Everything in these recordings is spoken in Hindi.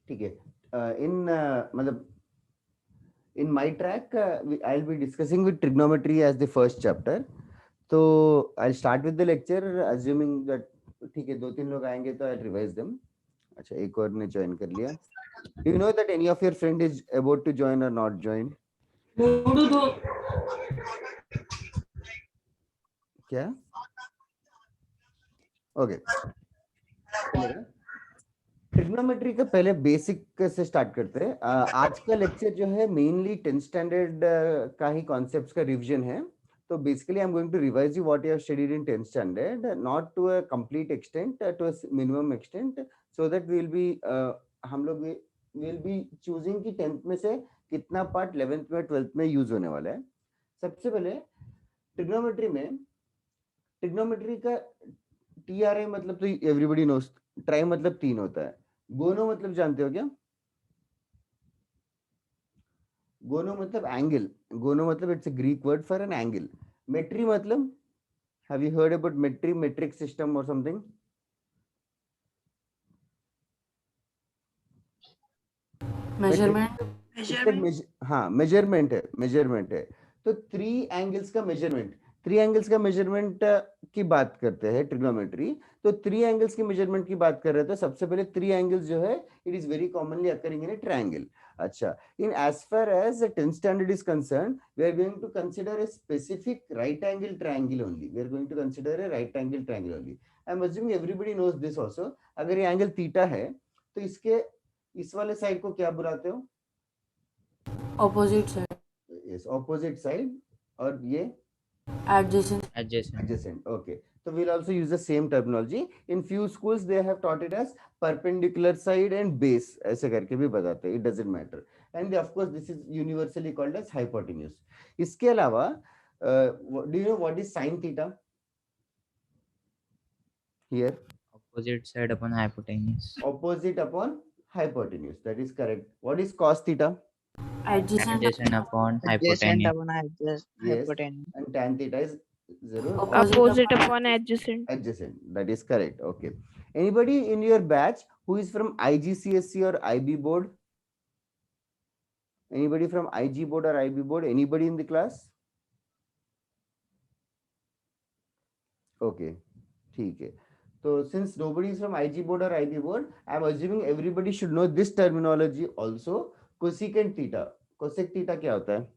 ठीक है। इन मतलब in my track, I'll be discussing with trigonometry as the first chapter. तो I'll start with the lecture assuming that ठीक है, 2-3 लोग आएंगे तो I'll revise them. अच्छा, एक और ने ज्वाइन कर लिया. Do you know that any of your friend is about to join or not join? क्या? Okay. चलेगा. ट्रिग्नोमेट्री का पहले बेसिक से स्टार्ट करते हैं. आज का लेक्चर जो है मेनली 10th स्टैंडर्ड का ही कॉन्सेप्ट्स का रिवीजन है. तो basically I am going to revise you what you have studied in 10th standard, not to a complete extent, to a minimum extent, so that we will be हम लोग विल बी चूजिंग कि 10th में से कितना पार्ट 11th में 12th में यूज होने वाला है. सबसे पहले ट्रिग्नोमेट्री का TRI मतलब तो एवरीबॉडी नोस. ट्राई मतलब 3 होता है. गोनो मतलब जानते हो क्या? गोनो मतलब एंगल. गोनो मतलब it's a Greek word for an angle. Metry मतलब, have you heard about metry, metric system और समथिंग? मेजरमेंट. हाँ, मेजरमेंट है. तो 3 एंगल्स का मेजरमेंट की बात करते हैं ट्रिग्नोमेट्री. तो 3 एंगल्स की मेजरमेंट की बात कर रहे हैं. तो सबसे पहले 3 एंगल्स जो है, it is very commonly occurring in a triangle. अच्छा, in as far as 10th standard is concerned, we are going to consider a specific right angle triangle only. I am assuming everybody knows this also. अगर ये एंगल थीटा है तो इसके इस वाले साइड को क्या बुलाते हो? Opposite side. Yes, opposite side. और ये Adjacent. adjacent. Okay, so we'll also use the same terminology. In few schools they have taught it as perpendicular side and base, ऐसे करके भी बताते हैं. It doesn't matter. And of course this is universally called as hypotenuse. इसके अलावा do you know what is sin theta? Here, Opposite side upon hypotenuse. opposite upon hypotenuse. That is correct. What is cos theta? Adjacent upon Adjacent hypotenuse. upon Yes. hypotenuse. And tan theta is 0 Opposite upon adjacent. adjacent. That is correct. Okay. Anybody in your batch who is from IGCSE or IB board? Anybody from IG board or IB board? Anybody in the class? Okay. ठीक है. So since nobody is from IG board or IB board, I am assuming everybody should know this terminology also. Cosecant theta. Cosec theta क्या होता है?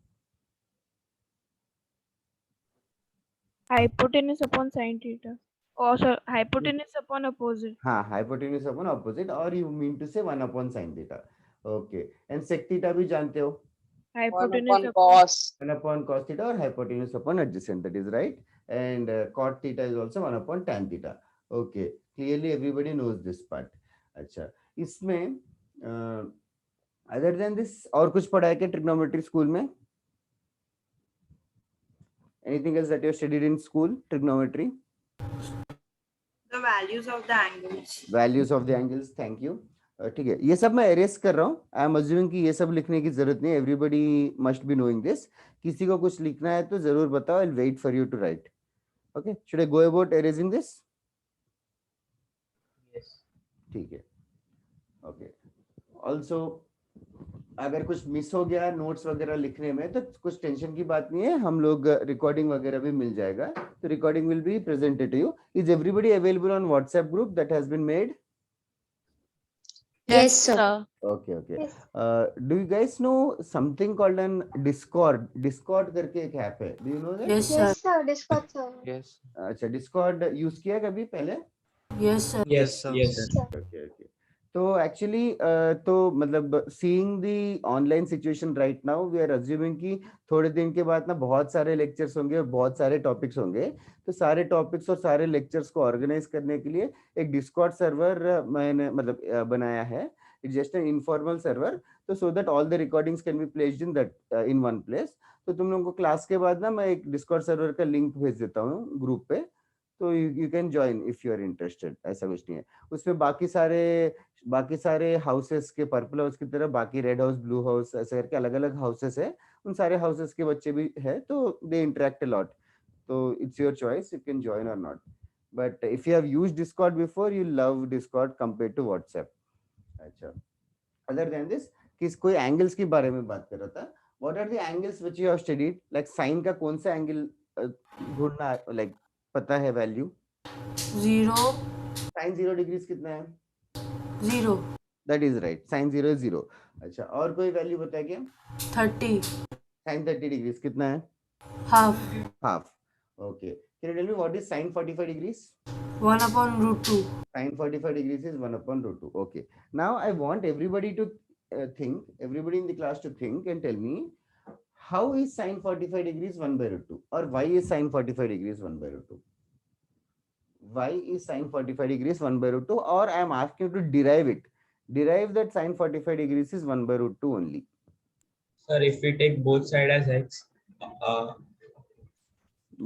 Hypotenuse upon sin theta. Oh, sorry, hypotenuse upon opposite. हाँ, hypotenuse upon opposite, or you mean to say 1 upon sin theta. Okay. And sec theta भी जानते हो? 1 Hypotenuse upon cos. 1 upon cos theta or hypotenuse upon adjacent. That is right. And cot theta is also 1 upon tan theta. Okay. Clearly everybody knows this part. अच्छा, इसमें other than this और कुछ पढ़ा है क्या trigonometry स्कूल में? Anything else that you have studied in school, trigonometry? The values of the angles. Values of the angles. Thank you. ठीक है, ये सब मैं एरेस कर रहा हूँ. आई एम अज्यूमिंग कि ये सब लिखने की जरूरत नहीं है. Everybody must be knowing this. किसी को कुछ लिखना है तो जरूर बताओ. I will wait for you to write. Okay, should I go about erasing this? Yes. ठीक है. ओके. ऑल्सो अगर कुछ मिस हो गया नोट्स वगैरह लिखने में तो कुछ टेंशन की बात नहीं है. हम लोग रिकॉर्डिंग वगैरह भी मिल जाएगा. तो recording will be presented to you. Is everybody available on WhatsApp group that has been made? Yes, sir. Okay, okay. Do you guys know something called an Discord? Discord करके एक ऐप है. Do you know that? Yes, sir. Yes, sir. Discord, sir. Yes. अच्छा, Discord यूज किया कभी पहले? Yes, sir. Yes, sir. Yes, sir. Okay, okay. तो एक्चुअली तो मतलब seeing the online situation right now, we are assuming कि थोड़े दिन के बाद ना बहुत सारे लेक्चर्स होंगे और बहुत सारे टॉपिक्स होंगे. तो सारे टॉपिक्स और सारे लेक्चर्स को ऑर्गेनाइज करने के लिए एक डिस्कॉर्ड सर्वर मैंने मतलब बनाया है. It's just an informal server. तो so that all the recordings can be placed in that in one place. तो तुम लोगों को क्लास के बाद ना मैं एक डिस्कॉर्ड सर्वर का लिंक भेज देता हूँ ग्रुप पे. तो you can join if you are interested. ऐसा कुछ नहीं है उसमें. बाकी सारे हाउसेस के पर्पल हाउस की तरह बाकी रेड हाउस, ब्लू हाउस ऐसे करके अलग अलग हाउसेस है. उन सारे हाउसेस के बच्चे भी है. तो दे इंटरेक्ट अ लॉट. तो it's your choice, you can join or not. But if you have used Discord before, you love Discord compare to WhatsApp. अच्छा, अदर देन दिस किस कोई एंगल्स के बारे में बात कर रहा था. What are the angles which you have studied, like sine का कौन सा एंगल ढूंढना, लाइक पता है वैल्यू? 0, साइन 0 डिग्रीज कितना है? 0, that is right, sine 0 is 0. अच्छा, और कोई वैल्यू बताया क्या? 30, साइन 30 डिग्रीज कितना है? half, half. Okay, can you tell me what is sine 45 degrees? 1 upon root 2. Sin 45 degrees is 1 upon root 2. Okay. Now I want everybody to everybody in the class to think and tell me how is sin 45 degrees 1 by root 2, or why is sin 45 degrees 1 by root 2? Why is sin 45 degrees 1 by root 2, or I am asking you to derive it. Derive that sin 45 degrees is 1 by root 2 only. Sir, if we take both sides as x,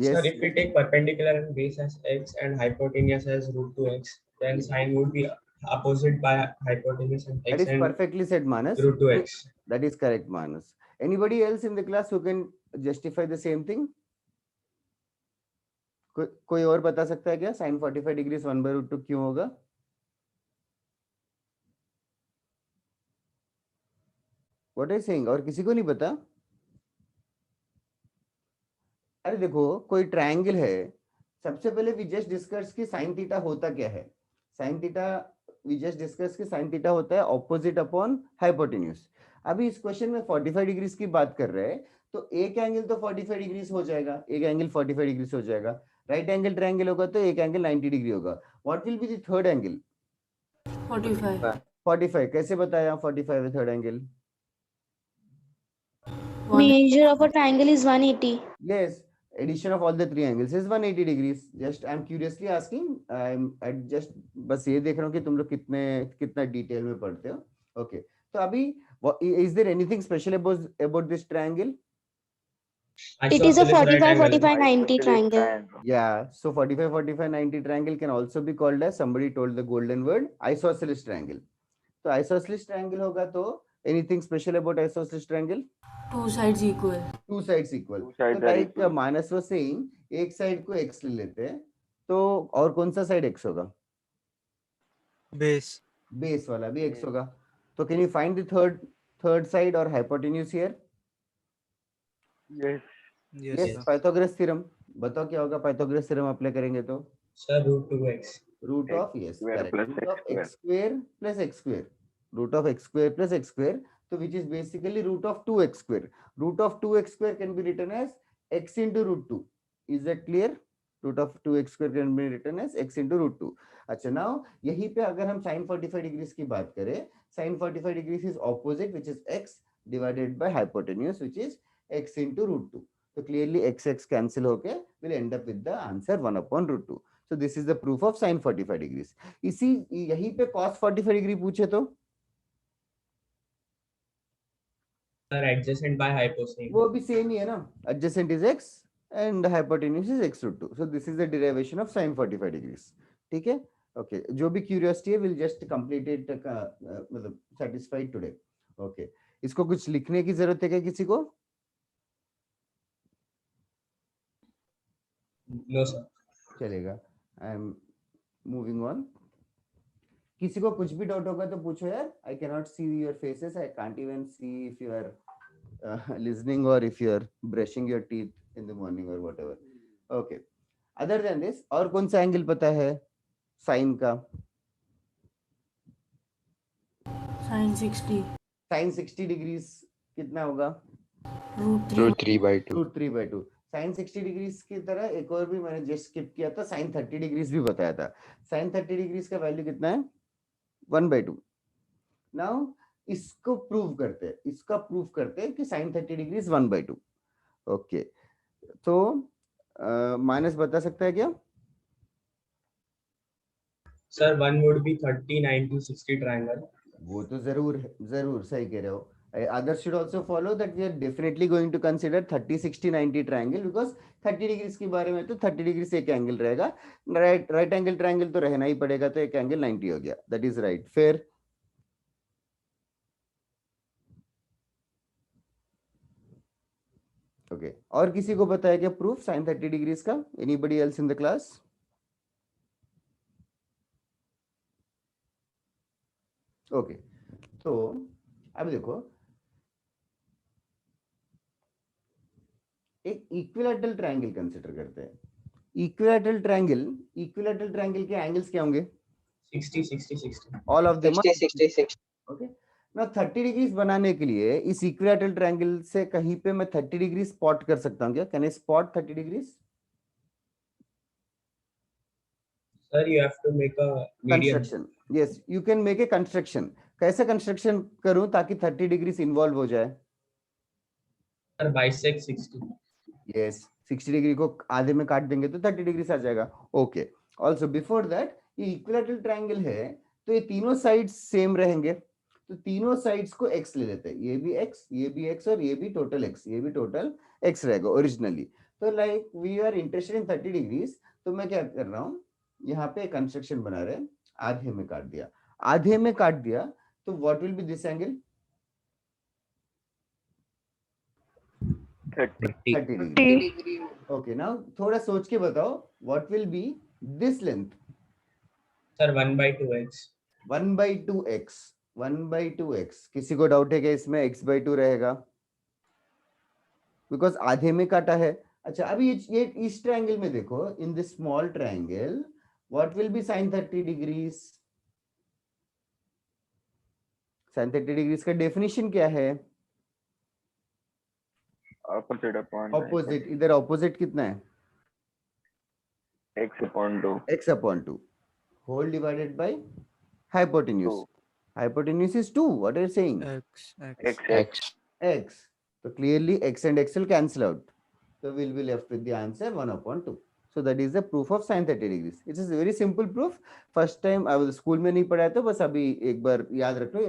Yes. sir, if we take perpendicular and base as x and hypotenuse as root 2x, then sine would be opposite by hypotenuse and That x is and perfectly said, Manas. root 2x. That is correct, Manas. Anybody else in the class who can justify the same thing? कोई और बता सकता है क्या sin 45 डिग्रीज 1 by root 2 क्यों होगा? What are you saying? और किसी को नहीं पता? अरे देखो, कोई ट्रायंगल है, सबसे पहले वी जस्ट डिस्कस कि sin थीटा होता क्या है. sin theta we just discuss कि sin थीटा होता है ऑपोजिट अपॉन हाइपोटेन्यूज. अभी इस क्वेश्चन में 45 डिग्रीज की बात कर रहे हैं, तो एक एंगल तो 45 डिग्रीज हो जाएगा, एक एंगल 45 डिग्रीज हो जाएगा. राइट एंगल ट्रायंगल होगा तो एक एंगल 90 डिग्री होगा. What will be the third angle? 45. 45 कैसे बताया? 45 है third angle. Measure of a triangle is 180. Yes, addition of all the three angles is 180 degrees. Just I'm curiously asking. I just बस ये देख रहा हूँ कि तुम लोग कितना डिटेल में पढ़ते हो. Okay. तो अभी is there anything special about this triangle? It is a 45, 45, 90 triangle. Yeah. So 45, 45, 90 triangle can also be called as, somebody told the golden word, isosceles triangle. तो isosceles triangle होगा तो anything special about isosceles triangle? 2 sides equal. Two sides equal. So like Manas was saying, एक साइड को x ले लेते हैं, तो और कौन सा साइड x होगा? बेस वाला भी x होगा. तो can you find the third side or hypotenuse here? Yes. Pythagoras theorem. बताओ क्या होगा Pythagoras theorem अप्लाई करेंगे तो? Sir, root 2x. Root of, yes, correct. Root of x square plus x square. Root of x square plus x square. So which is basically root of 2x square. Root of 2x square can be written as x into root 2. Is that clear? Root of 2x square can be written as x into root 2. अच्छा, now यहीं पे अगर हम sin 45 degrees की बात करें, sin 45 degrees is opposite, which is x divided by hypotenuse, which is x into root 2. So clearly x cancel होके will end up with the answer 1 upon root 2. So this is the proof of sin 45 degrees. इसी यहीं पे cos 45 degree पूछे तो? Sir, adjacent by hypotenuse. वो भी सेम ही है ना, adjacent is x and hypotenuse is x root 2. So this is the derivation of sin 45 degrees. ठीक है? Okay. जो भी curiosity है will just complete it, मतलब satisfied today. Okay. इसको कुछ लिखने की जरूरत है क्या किसी को? No, sir. चलेगा. I am moving on. किसी को कुछ भी डाउट होगा तो पूछो यार. I cannot see your faces. I can't even see if you are listening or if you are brushing your teeth in the morning or whatever. Okay. Other than this, और कौन सा एंगल पता है साइन का? Sin 60. साइन 60 डिग्रीज कितना होगा? Root 3 by 2. Root 3 by 2. Sine 60 degrees की तरह एक और भी मैंने जस्ट स्किप किया था, साइन 30 डिग्रीज भी बताया था. साइन 30 डिग्रीज का वैल्यू कितना है? 1 by 2. नाउ इसको प्रूव करते हैं, इसका प्रूव करते हैं कि साइन 30 डिग्रीज 1 by 2. ओके. तो माइनस बता सकता है क्या? Sir, one would be 30, 90, 60 triangle. वो तो जरूर सही कह रहे हो. Others should also follow that we are definitely going to consider 30, 60, 90 triangle, because 30 degrees के बारे में तो 30 डिग्री से एक एंगल रहेगा, राइट एंगल ट्रायंगल तो रहना ही पड़ेगा, तो एक एंगल 90 हो गया. That is right. फिर ओके. और किसी को बताया क्या प्रूफ साइन 30 डिग्रीज का? Anybody else in the class? Okay. तो अब देखो, एक इक्विलैटरल ट्रायंगल कंसीडर करते हैं। इक्विलैटरल ट्रायंगल के एंगल्स क्या होंगे? 60, 60, 60. All of them 60, 60, 60. ओके। ना 30 डिग्रीज बनाने के लिए इस इक्विलैटरल ट्रायंगल से कहीं पे मैं 30 डिग्री स्पॉट कर सकता हूँ क्या? Can I spot 30 degrees? Sir, you have to make a median. Construction, yes you can make a construction. कैसे कंस्ट्रक्शन करूं ताकि 30 डिग्रीज इन्वॉल्व हो जाए? Sir, bisect 60. यस 60 डिग्री को आधे में काट देंगे तो 30 डिग्री आ जाएगा। ओके, ऑल्सो बिफोर दैट ये इक्विलैटरल ट्रायंगल है तो ये तीनों साइड्स सेम रहेंगे, तो तीनों साइड्स को x ले लेते हैं। ये भी x और ये भी टोटल x, ये भी टोटल x रहेगा ओरिजिनली। तो like we are interested in 30 degrees, तो मैं क्या कर रहा हूँ, यहाँ पे कंस्ट्रक्शन बना रहे हैं, आधे में काट दिया, आधे में काट दिया, तो what will be this angle? 30. 30 degree. Okay, now थोड़ा सोच के बताओ what will be this length? Sir, 1/2x. 1/2x, 1/2x। किसी को डाउट है कि इसमें x/2 रहेगा? बिकॉज आधे में काटा है। अच्छा, अभी ये इस ट्रायंगल में देखो, in this small triangle what will be sin 30 degrees? sin 30 degrees का डेफिनेशन क्या है? Opposite upon opposite. इधर ऑपोजिट कितना है? x upon 2. x/2 whole divided by hypotenuse. 2. Hypotenuse is 2. What are you saying? X. X. So clearly x and x will cancel out. So we'll be left with the answer 1/2. So that is the proof of sin 30 degrees. It is a very simple proof. First time I was school में नहीं पढ़ा तो बस अभी एक बार याद रख लो,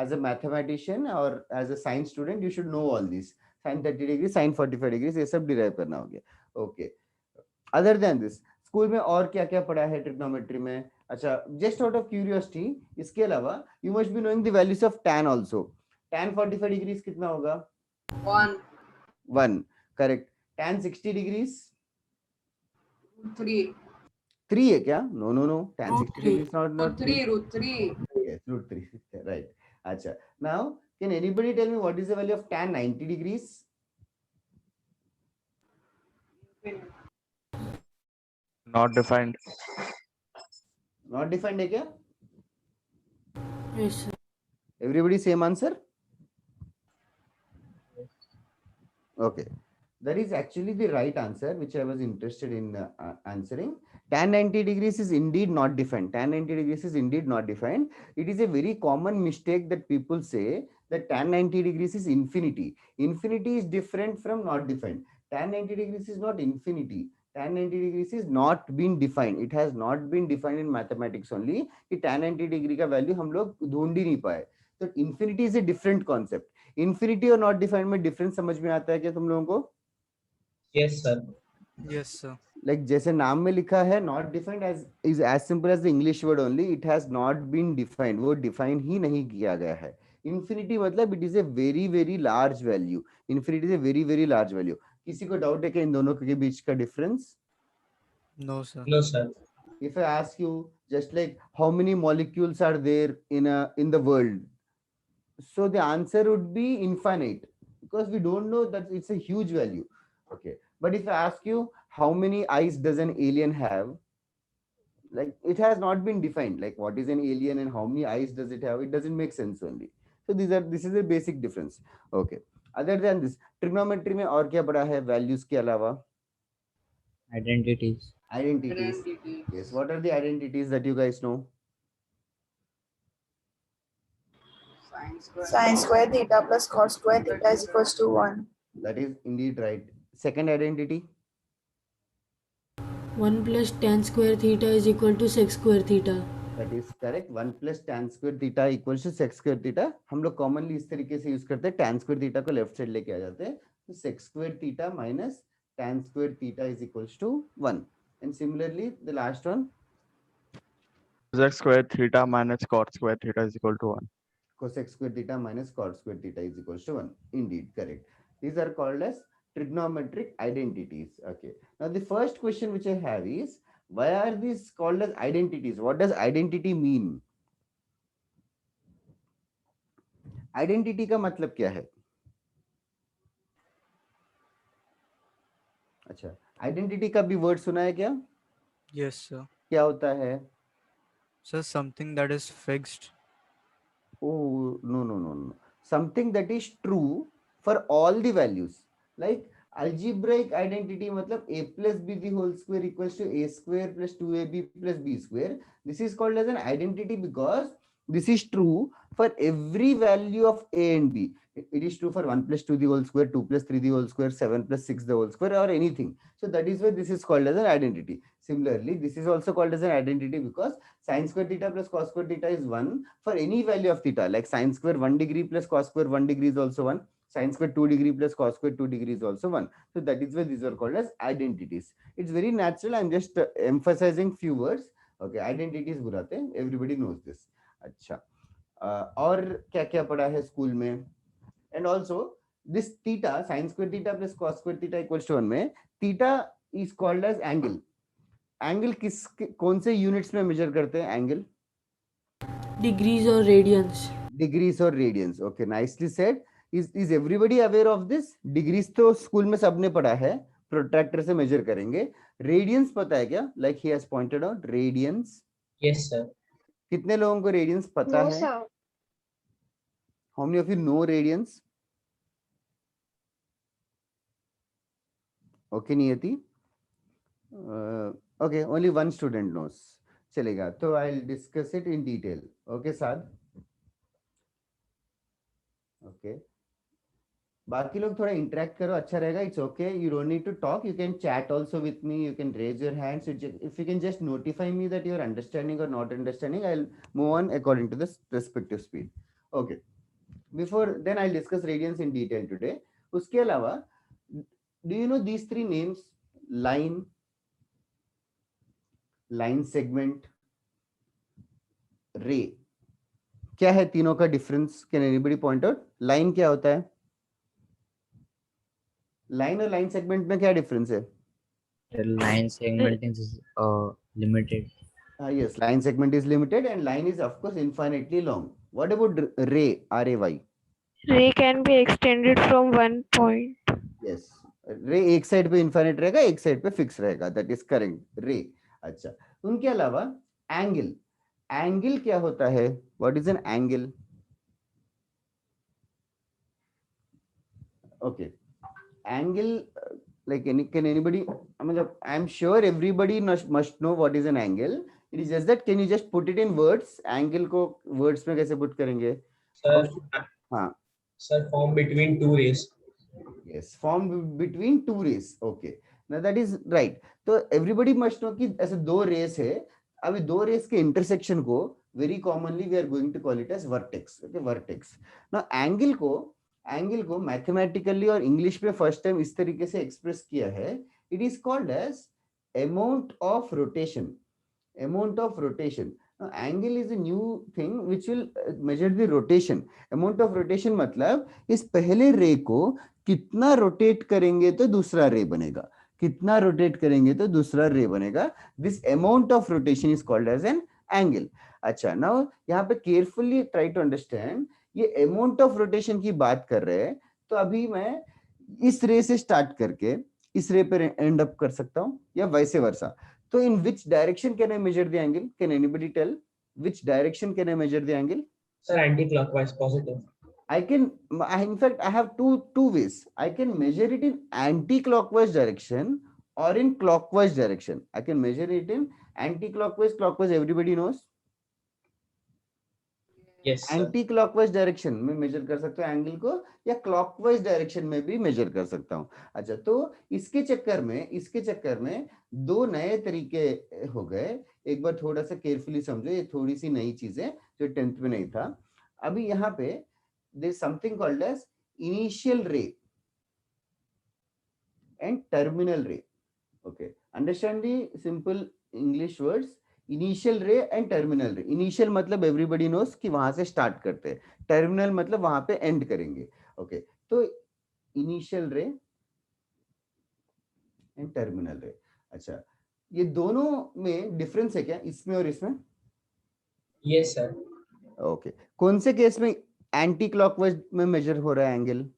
as a mathematician or as a science student you should know all these. Sin 30 degrees, sin 45 degrees, ये सब derive करना हो गया. Okay. Other than this, school में और क्या क्या पढ़ा है ट्रिग्नोमेट्री में? अच्छा, जस्ट आउट ऑफ क्यूरियोसिटी, इसके अलावा you must be knowing the values of tan also. tan 45 degrees कितना होगा? 1 करेक्ट। tan 60 डिग्रीज 3 है क्या? No no no, tan 60 degrees not 3, √3। Yes, √3 right. अच्छा, now can anybody tell me what is the value of tan 90 degrees? Not defined. Not defined है क्या? Yes, sir. Everybody same answer? Okay, that is actually the right answer which I was interested in answering. Tan 90 degrees is indeed not defined. Tan 90 degrees is indeed not defined. It is a very common mistake that people say that tan 90 degrees is infinity. Infinity is different from not defined. Tan 90 degrees is not infinity. Tan 90 degrees is not been defined. It has not been defined in mathematics only. कि tan 90 degree का वैल्यू हम लोग ढूंढ ही नहीं पाए। तो infinity is a different concept. Infinity और not defined में डिफरेंस समझ में आता है क्या तुम लोगों को? Yes, sir. Yes, sir. Like जैसे नाम में लिखा है not defined is as simple as the English word only. It has not been defined. वो define ही नहीं किया गया है। Infinity मतलब it is a very very large value. Infinity is a very very large value. किसी को डाउट है कि इन दोनों के बीच का difference? No, sir. No, sir. If I ask you just like how many molecules are there in the world, so the answer would be infinite because we don't know that it's a huge value. Okay, but if I ask you how many eyes does an alien have, like it has not been defined, like what is an alien and how many eyes does it have, it doesn't make sense only. So this is a basic difference. Okay, other than this trigonometry में और क्या पढ़ा है values के अलावा? Identities. Identities. Yes, what are the identities that you guys know? Sin square theta plus cos square theta is equals to 1. That is indeed right. Second identity? 1 plus tan square theta is equal to sec square theta. That is correct. 1 plus tan square theta equals to sec square theta. हम लोग commonly इस तरीके से यूज करते हैं, tan square theta को left side लेके आ जाते हैं, तो sec square theta minus tan square theta is equals to 1. And similarly, the last one, Cosec square theta minus cot square theta is equal to 1. cosec square theta minus cot square theta is equals to 1. Indeed, correct. These are called as trigonometric identities. Okay. Now the first question which I have is, why are these called as identities? What does identity mean? Identity का मतलब क्या है? अच्छा, आइडेंटिटी का भी वर्ड सुना है क्या? Yes, sir. क्या होता है? So something that is fixed. Oh, no, no, no, no. Something that is true for all the values. Like algebraic identity matlab a plus b the whole square equals to a square plus 2ab plus b square. This is called as an identity because this is true for every value of a and b. It is true for 1 plus 2 the whole square, 2 plus 3 the whole square, 7 plus 6 the whole square, or anything. So that is why this is called as an identity. Similarly, this is also called as an identity because sin square theta plus cos square theta is 1 for any value of theta, like sin square 1 degree plus cos square 1 degree is also 1, sin square 2 degree plus cos square 2 degree is also 1. So that is why these are called as identities. It's very natural. I'm just emphasizing few words. Okay, identities बुलाते हैं, everybody knows this. अच्छा, और क्या क्या पढ़ा है स्कूल में? And also this theta, sin square theta plus cos square theta equals to 1 में theta is called as angle. Angle किस कौन से यूनिट्स में मेजर करते हैं एंगल? डिग्रीज और रेडियंस. डिग्रीज और radians. Okay, nicely said. Is everybody aware of this? Degrees तो स्कूल में सबने पढ़ा है, प्रोट्रैक्टर से मेजर करेंगे. रेडियंस पता है क्या? Like he has pointed out radians. Yes, sir. कितने लोगों को रेडियंस पता है? How many of you know radians? Okay Niyati. Okay, only one student knows. चलेगा, तो I'll discuss it in detail. Okay, Saad. Okay. बाकी लोग थोड़ा interact करो, अच्छा रहेगा. It's okay. You don't need to talk. You can chat also with me. You can raise your hands. If you can just notify me that you're understanding or not understanding, I'll move on according to the respective speed. Okay. Before then, I'll discuss radians in detail today. उसके अलावा, do you know these three names? Line, line segment, रे. क्या है तीनों का difference? Can anybody point out? Line क्या होता है? लाइन और लाइन सेगमेंट में क्या डिफरेंस है? Line segment is limited. Yes, line segment is limited and line is of course infinitely long. What about ray? R-A-Y. Ray can be extended from one point. Yes, ray एक साइड पे इनफाइनाइट रहेगा, एक साइड पे फिक्स रहेगा. That is correct. रे. अच्छा, उनके अलावा एंगल. एंगल क्या होता है? What is an angle? Okay, angle like can anybody, मतलब I am sure everybody must know what is an angle. It is just that can you just put it in words? Angle को वर्ड्स में कैसे पुट करेंगे? Sir, हाँ. Sir, form between two rays. Yes, formed between two rays. Okay, now that is right. तो everybody must know कि ऐसे दो रेस है. अभी दो रेस के इंटरसेक्शन को very commonly we are going to call it as vertex. Okay, vertex. Now angle को मैथमेटिकली और इंग्लिश में फर्स्ट टाइम इस तरीके से एक्सप्रेस किया है. It is called as amount of rotation. Amount of rotation. Angle is a new thing which will measure the rotation. Amount of rotation मतलब इस पहले रे को कितना रोटेट करेंगे तो दूसरा रे बनेगा, कितना रोटेट करेंगे तो दूसरा रे बनेगा. This amount of rotation is called as an angle. अच्छा, नाउ यहाँ पे केयरफुली ट्राई टू अंडरस्टैंड. ये अमाउंट ऑफ रोटेशन की बात कर रहे हैं, तो अभी मैं इस रे से स्टार्ट करके इस रे पर एंड अप कर सकता हूं या वैसे वर्सा. तो in which direction can I measure the angle? Can anybody tell which direction can I measure the angle? Sir, anti-clockwise, positive. In fact, I have two ways. I can measure it in anti-clockwise direction or in clockwise direction. I can measure it in anti-clockwise, clockwise. Everybody knows. Yes, sir. Anti clockwise direction में मेजर कर सकता हूँ एंगल को, या क्लॉकवाइज डायरेक्शन में भी मेजर कर सकता हूँ. अच्छा, तो इसके चक्कर में दो नए तरीके हो गए. एक बार थोड़ा सा केयरफुली समझो, ये थोड़ी सी नई चीजें जो 10th में नहीं था. अभी यहाँ पे there is something called as initial ray and terminal ray. Okay, understand the simple English words. Initial ray and terminal ray. Initial मतलब एवरीबॉडी नोस कि वहां से स्टार्ट करते हैं, टर्मिनल मतलब वहां पे एंड करेंगे. ओके, तो इनिशियल रे एंड टर्मिनल रे. अच्छा, ये दोनों में डिफरेंस है क्या इसमें और इसमें? Yes, sir. ओके, कौन से केस में एंटी क्लॉकवाइज में मेजर हो रहा है angle?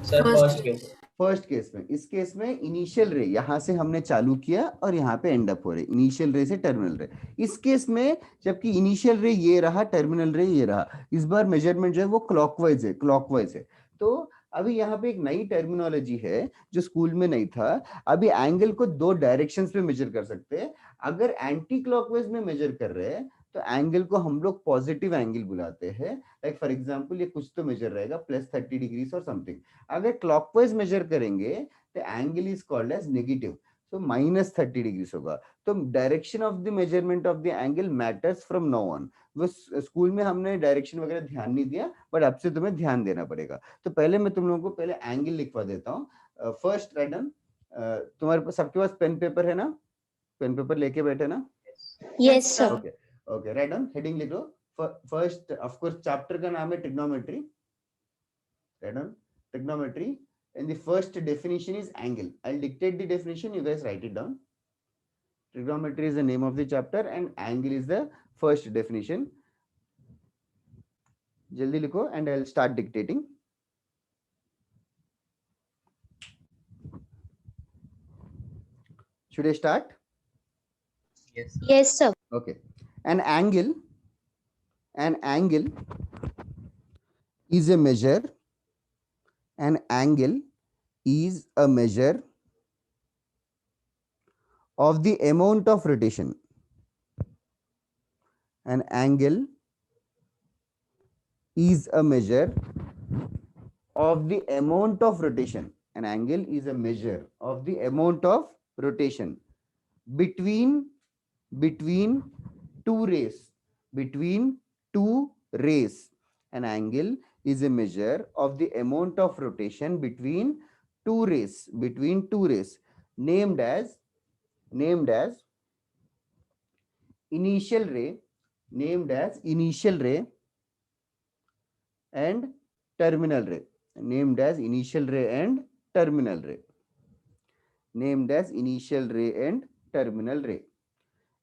Sir, first case. First case में, इस केस में इनिशियल रे यहां से हमने चालू किया और यहाँ पे एंड अप हो रहे, इनिशियल रे से टर्मिनल रे। इस केस में जबकि इनिशियल रे ये रहा, टर्मिनल रे ये रहा, इस बार मेजरमेंट जो है वो क्लॉकवाइज है, क्लॉकवाइज है। तो अभी यहाँ पे एक नई टर्मिनोलॉजी है जो स्कूल में नहीं था। अभी एंगल को दो डायरेक्शंस में मेजर कर सकते हैं। अगर एंटी क्लॉकवाइज में मेजर कर रहे हैं तो एंगल को हम लोग पॉजिटिव एंगल बुलाते हैं। लाइक फॉर एग्जांपल ये कुछ तो मेजर रहेगा +30 डिग्रीज और समथिंग। अगर क्लॉकवाइज मेजर करेंगे तो angle is called as negative, तो -30 डिग्रीज होगा। तो direction of the measurement of the angle matters from now on. वो स्कूल में हमने डायरेक्शन वगैरह ध्यान नहीं दिया, बट अब से तुम्हें ध्यान देना पड़ेगा। तो पहले मैं तुम लोगों को पहले एंगल लिखवा देता हूँ। फर्स्ट रैडम, तुम्हारे पास सबके पास पेन पेपर है ना? पेन पेपर लेके बैठे ना? Yes, sir. Okay okay, random heading लिख लो। फर्स्ट ऑफ कोर्स चैप्टर का नाम है trigonometry. Random, trigonometry, and the first definition is angle. I'll dictate the definition, you guys write it down. Trigonometry is the name of the chapter and angle is the first definition. Jaldi likho and I'll start dictating. Should I start? Yes. Yes, sir. Okay. An angle is a measure. An angle is a measure of the amount of rotation. An angle is a measure of the amount of rotation. An angle is a measure of the amount of rotation between two rays. Between two rays. An angle is a measure of the amount of rotation between two rays. Between two rays, named as initial ray, named as initial ray and terminal ray, named as initial ray and terminal ray, named as initial ray and terminal ray.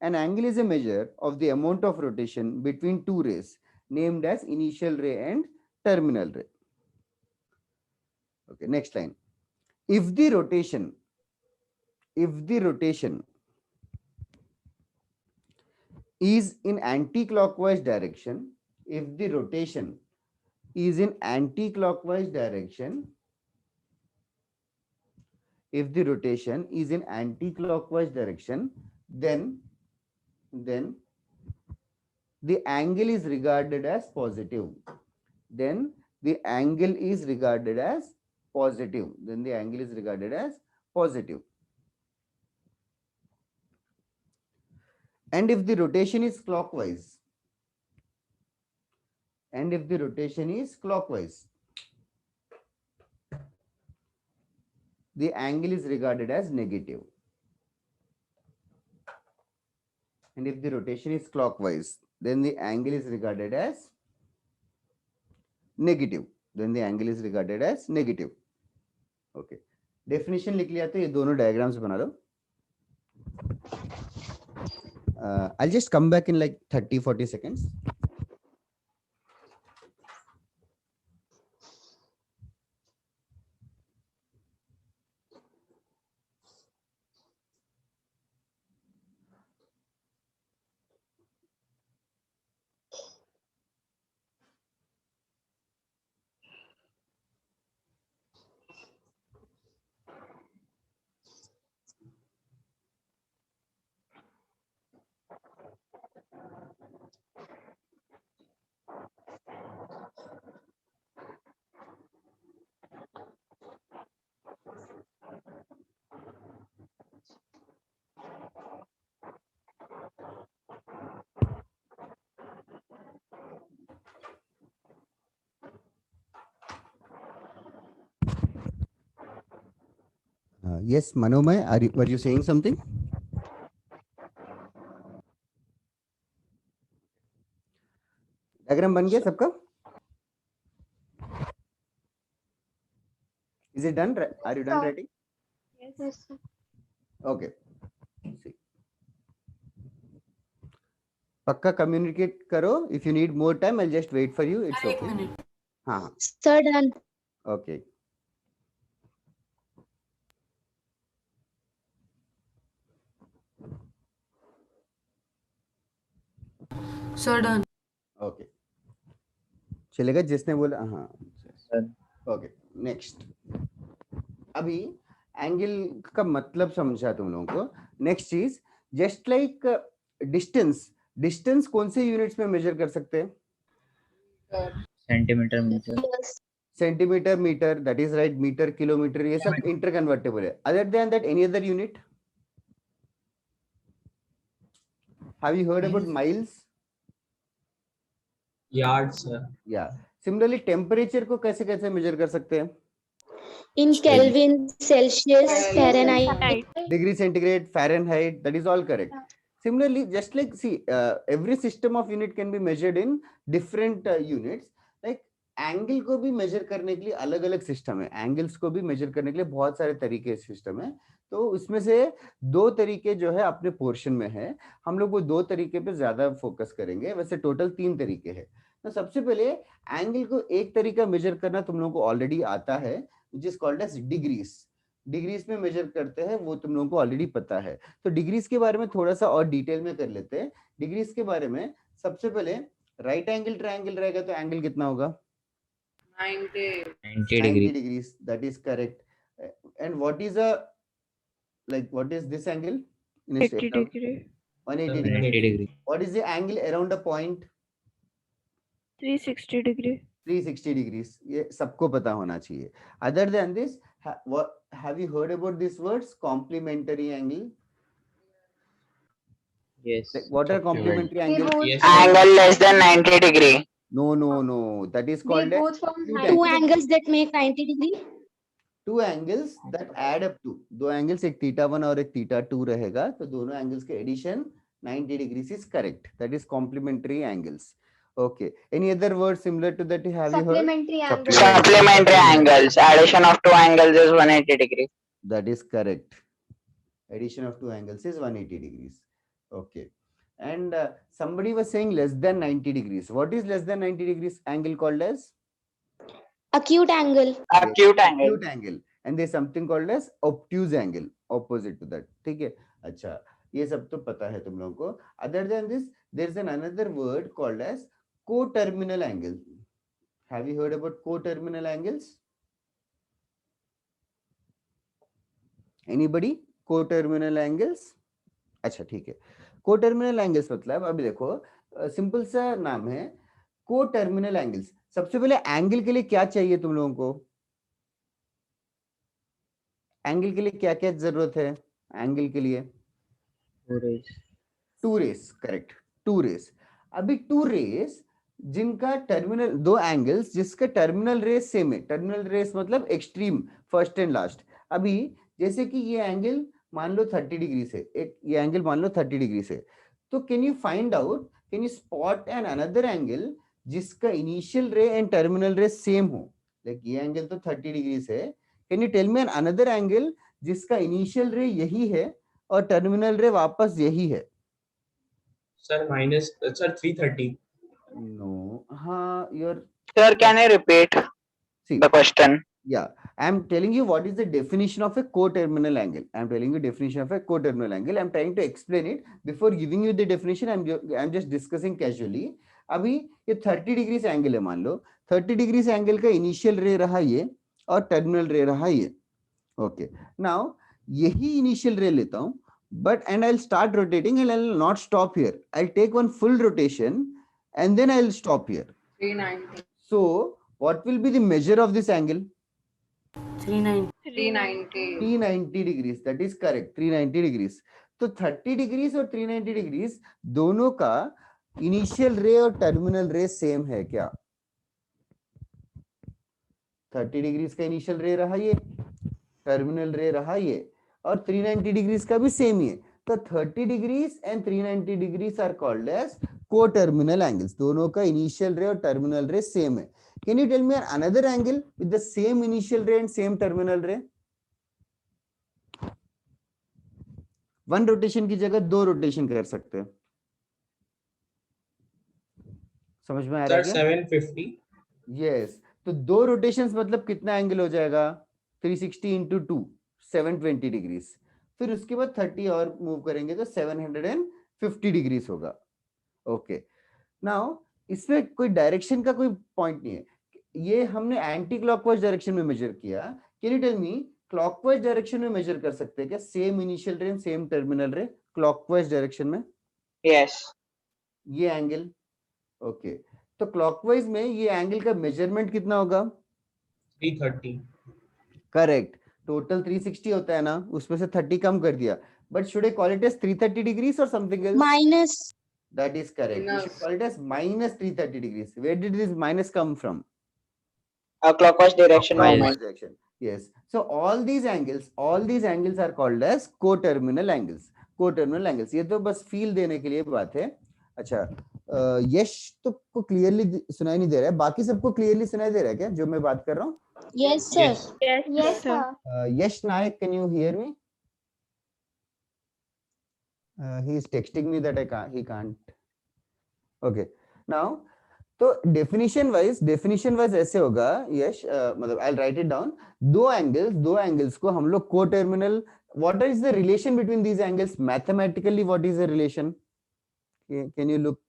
An angle is a measure of the amount of rotation between two rays, named as initial ray and terminal ray. Okay, next line. If the rotation is in anti-clockwise direction, if the rotation is in anti-clockwise direction, if the rotation is in anti-clockwise direction, then the angle is regarded as positive. Then the angle is regarded as positive. Then the angle is regarded as positive. And if the rotation is clockwise, and if the rotation is clockwise, the angle is regarded as negative. And if the rotation is clockwise, then the angle is regarded as negative. Then the angle is regarded as negative. Okay. Definition लिख लिया तो ये दोनों diagrams बना लो. I'll just come back in like 30-40 seconds. Yes, Manomay, were you saying something? Diagram बन गया सबका? Is it done? Are you done writing? Yes, sir. Okay. See. पक्का कम्युनिकेट करो. If you need more time I just wait for you. It's एक ओके. मिनट. हाँ. Sir, done. Okay. Sir done. Okay चलेगा जिसने बोला. हाँ. Done. Okay next. अभी एंगल का मतलब समझा तुम लोगों को. नेक्स्ट चीज जस्ट लाइक डिस्टेंस. डिस्टेंस कौन से यूनिट्स में मेजर कर सकते हैं? Centimeter, meter. Yes. Centimetre, metre, that is right. Metre, kilometre, ये सब इंटर कन्वर्टेबल है. Other than that any other unit? Have you heard about miles? Yards, sir. Yeah. Similarly temperature को कैसे कैसे मेजर कर सकते हैं? In Kelvin, Celsius, Fahrenheit. Right. Degree centigrade, Fahrenheit, that is all correct. Similarly, just like see, every system of unit can be measured in different units. Like angle को भी measure करने के लिए अलग अलग सिस्टम है. एंगल्स को भी मेजर करने के लिए बहुत सारे तरीके सिस्टम है. तो उसमें से दो तरीके जो है अपने पोर्शन में है. हम लोग वो दो तरीके पे ज्यादा फोकस करेंगे. वैसे टोटल 3 तरीके हैं. तो सबसे पहले एंगल को एक तरीका मेजर करना तुम लोगों को ऑलरेडी आता है, which is called as degrees. Degrees में मेजर करते हैं, वो तुम लोगों को ऑलरेडी पता है. तो डिग्रीज के बारे में थोड़ा सा और डिटेल में कर लेते हैं. डिग्रीज के बारे में सबसे पहले राइट एंगल ट्रायंगल रहेगा तो एंगल कितना होगा? 90. 90 90 degree. degrees. That is correct. And what is a what is this angle? In a 80 straight line? degree. 180 degree. 90 degree. What is the angle around a point? 360 degree. 360 degrees. ये सबको पता होना चाहिए. Other than this, have you heard about these words? Complementary angle. Yes. Like, what are complementary angles? Yes, sir. Angle less than 90 degree. No. That is called as acute Two angle. angles that make 90 degree. Two angles that add up to. दो angles, एक θ1 और एक θ2 रहेगा, तो दोनों angles के addition 90 degrees is correct. That is complementary angles. Okay. Any other word similar to that? Have you heard? Supplementary angles. Supplementary angles. Addition of two angles is 180 degree. That is correct. Addition of two angles is 180 degrees. Okay. And somebody was saying less than 90 degrees. What is less than 90 degrees angle called as? Acute angle. Acute angle. Acute angle. And there is something called as obtuse angle. Opposite to that. ठीक है. अच्छा. ये सब तो पता है तुम लोगों को. Other than this, there is another word called as coterminal angle. Have you heard about coterminal angles? Anybody? Coterminal angles? अच्छा ठीक है. कोटर्मिनल एंगल्स मतलब अभी देखो सिंपल सा नाम है कोटर्मिनल एंगल्स. सबसे पहले एंगल के लिए क्या चाहिए तुम लोगों को? एंगल के लिए क्या क्या जरूरत है? एंगल के लिए 2 rays. 2 रेस. करेक्ट. 2 रेस. अभी 2 रेस जिनका टर्मिनल, दो एंगल्स जिसका टर्मिनल रेस सेम है. टर्मिनल रेस मतलब एक्सट्रीम, फर्स्ट एंड लास्ट. अभी जैसे कि ये एंगल मान लो 30 डिग्री से, एक ये एंगल मान लो 30 डिग्री से, तो can you find out, can you spot an another angle जिसका initial ray and terminal ray same हो? लाइक ये एंगल तो 30 डिग्री से, can you tell me an another angle जिसका इनिशियल रे यही है और टर्मिनल रे वापस यही है? Sir, 330. नो. हाँ, your. Sir, can you repeat See, the question? yeah, I am telling you what is the definition of a coterminal angle. I am telling you definition of a coterminal angle. I am trying to explain it. Before giving you the definition, I am just discussing casually. अभी ये 30 डिग्री से एंगल है. मान लो 30 डिग्री से एंगल का इनिशियल रे रहा ये और टर्मिनल रे रहा ये. ओके. नाउ यही इनिशियल रे लेता हूँ, but and I'll start rotating and I'll not stop here. I'll take one full rotation and then I'll stop here. 390. So what will be the measure of this angle? 390. 390. 390 degrees. That is correct. 390 degrees. तो 30 डिग्रीज और 390 डिग्रीज दोनों का इनिशियल रे और टर्मिनल रे सेम है क्या? 30 डिग्रीज का इनिशियल रे रहा ये, टर्मिनल रे रहा ये, और 390 डिग्रीज का भी सेम ही है. तो 30 degrees and 390 degrees are called as coterminal angles. दोनों का इनिशियल रे और टर्मिनल रे सेम है. Can you tell me another angle with the same initial ray and same terminal ray? One rotation की जगह 2 रोटेशन कर सकते हैं. समझ में आ रहा है Sir, क्या? 750. यस, तो 2 रोटेशंस मतलब कितना एंगल हो जाएगा? 360 इंटू 2, 720 डिग्रीज। फिर उसके बाद 30 और मूव करेंगे तो 750 डिग्रीज होगा। ओके, नाउ इसमें कोई डायरेक्शन का कोई पॉइंट नहीं है, ये हमने एंटी क्लॉकवाइज डायरेक्शन में मेजर किया। Can you tell me clockwise direction में मेजर कर सकते हैं क्या? Same initial ray same terminal ray clockwise direction में Yes. ये एंगल। ओके, तो क्लॉकवाइज में ये एंगल का मेजरमेंट कितना होगा? 330. करेक्ट, टोटल 360 होता है ना, उसमें से 30 कम कर दिया, but should I call it as 330 degrees और something else? Minus. That is correct. We should call it as minus 330 degrees. Where did this minus come from? A clockwise direction Clockwise. movement. Direction. Yes. So all these angles are called as coterminal angles. Coterminal angles. ये तो बस feel देने के लिए बात है। अच्छा, यश तो को क्लियरली सुनाई नहीं दे रहा है, बाकी सबको क्लियरली सुनाई दे रहा है क्या जो मैं बात कर रहा हूँ? Yes, sir. Yes. Yes, sir. Yash Nayak, can you hear me? He is texting me that he can't. Okay, now तो डेफिनेशन वाइज ऐसे होगा यश, मतलब आई राइट इट डाउन। दो एंगल्स को हम लोग coterminal, what is the relation between these angles mathematically? What is the relation? Can you look?